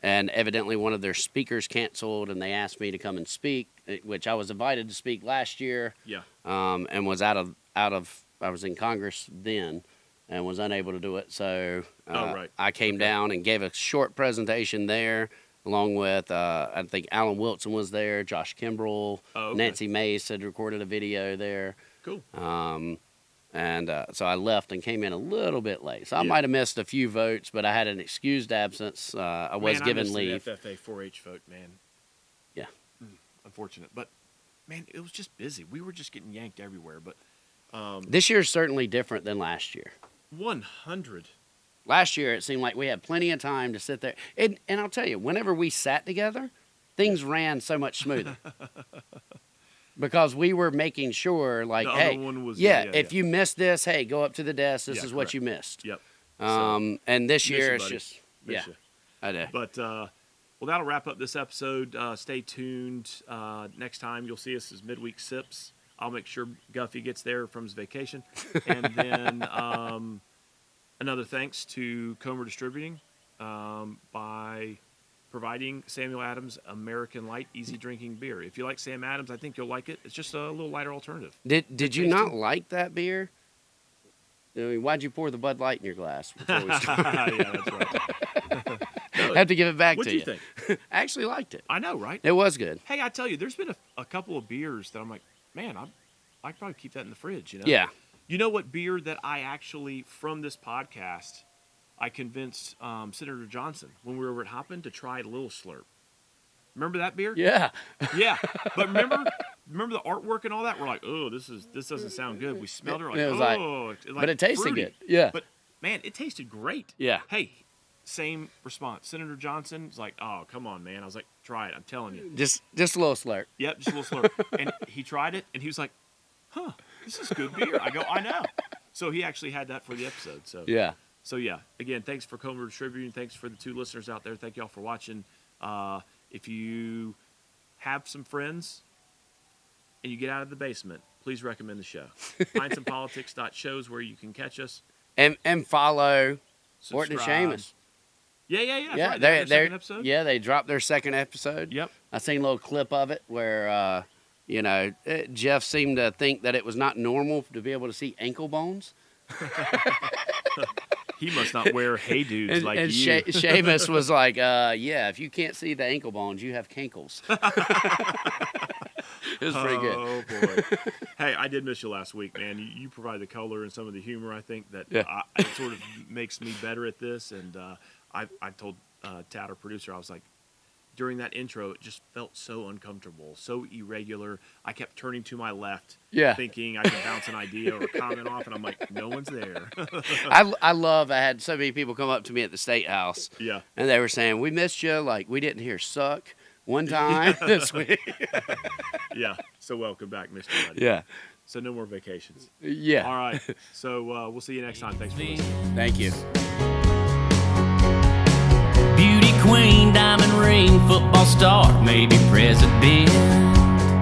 And evidently one of their speakers canceled, and they asked me to come and speak, which I was invited to speak last year. Yeah. And was out of. I was in Congress then, and was unable to do it. So I came down and gave a short presentation there, along with I think Alan Wilson was there, Josh Kimbrell, Nancy Mace had recorded a video there. Cool. So I left and came in a little bit late. So I might have missed a few votes, but I had an excused absence. I was given leave. An FFA 4-H vote, man. Yeah. Unfortunate. But, man, it was just busy. We were just getting yanked everywhere. But this year is certainly different than last year. 100. Last year, it seemed like we had plenty of time to sit there. And I'll tell you, whenever we sat together, things ran so much smoother. Because we were making sure, like, hey, if you missed this, hey, go up to the desk. This is what you missed. Yep. And this year, it's just, I did. But, that'll wrap up this episode. Stay tuned. Next time you'll see us as midweek sips. I'll make sure Guffey gets there from his vacation. And then another thanks to Comer Distributing by providing Samuel Adams American Light Easy Drinking Beer. If you like Sam Adams, I think you'll like it. It's just a little lighter alternative. Did you not like that beer? I mean, why'd you pour the Bud Light in your glass before we started? Yeah, that's right. I have to give it back to you. What'd you think? I actually liked it. I know, right? It was good. Hey, I tell you, there's been a couple of beers that I'm like, man, I could probably keep that in the fridge, Yeah. You know what beer that I actually, from this podcast, I convinced Senator Johnson when we were over at Hoppin' to try Little Slurp. Remember that beer? Yeah. Yeah. But remember the artwork and all that? We're like, oh, this doesn't sound good. We smelled it, it was like, but it tasted fruity. good. Yeah. But man, it tasted great. Yeah. Hey, same response. Senator Johnson's like, oh, come on, man. I was like, try it. I'm telling you. Just a little slurp. Yep, just a little slurp. And he tried it, and he was like, huh, this is good beer. I go, I know. So he actually had that for the episode. So yeah. So, yeah, again, thanks for Comer Distributing. Thanks for the 2 listeners out there. Thank you all for watching. If you have some friends and you get out of the basement, please recommend the show. PintsandPolitics.shows where you can catch us. And follow Subscribe. Orton and Seamus. Yeah. Right. Their second episode? Yeah, they dropped their second episode. Yep. I seen a little clip of it where, Jeff seemed to think that it was not normal to be able to see ankle bones. He must not wear hey dudes like and you. Seamus was like, if you can't see the ankle bones, you have cankles. It was pretty good. Oh, boy. Hey, I did miss you last week, man. You provide the color and some of the humor, I think, that it sort of makes me better at this. And I told Tad, our producer, I was like, during that intro, it just felt so uncomfortable, so irregular. I kept turning to my left, thinking I could bounce an idea or a comment off, and I'm like, no one's there. I had so many people come up to me at the State House. Yeah. And they were saying, we missed you. Like, we didn't hear suck one time this week. Yeah. So welcome back, Mr. Buddy. Yeah. So no more vacations. Yeah. All right. So we'll see you next time. Thanks for listening. Thank you. Beauty queen, diamond ring, football star, maybe president.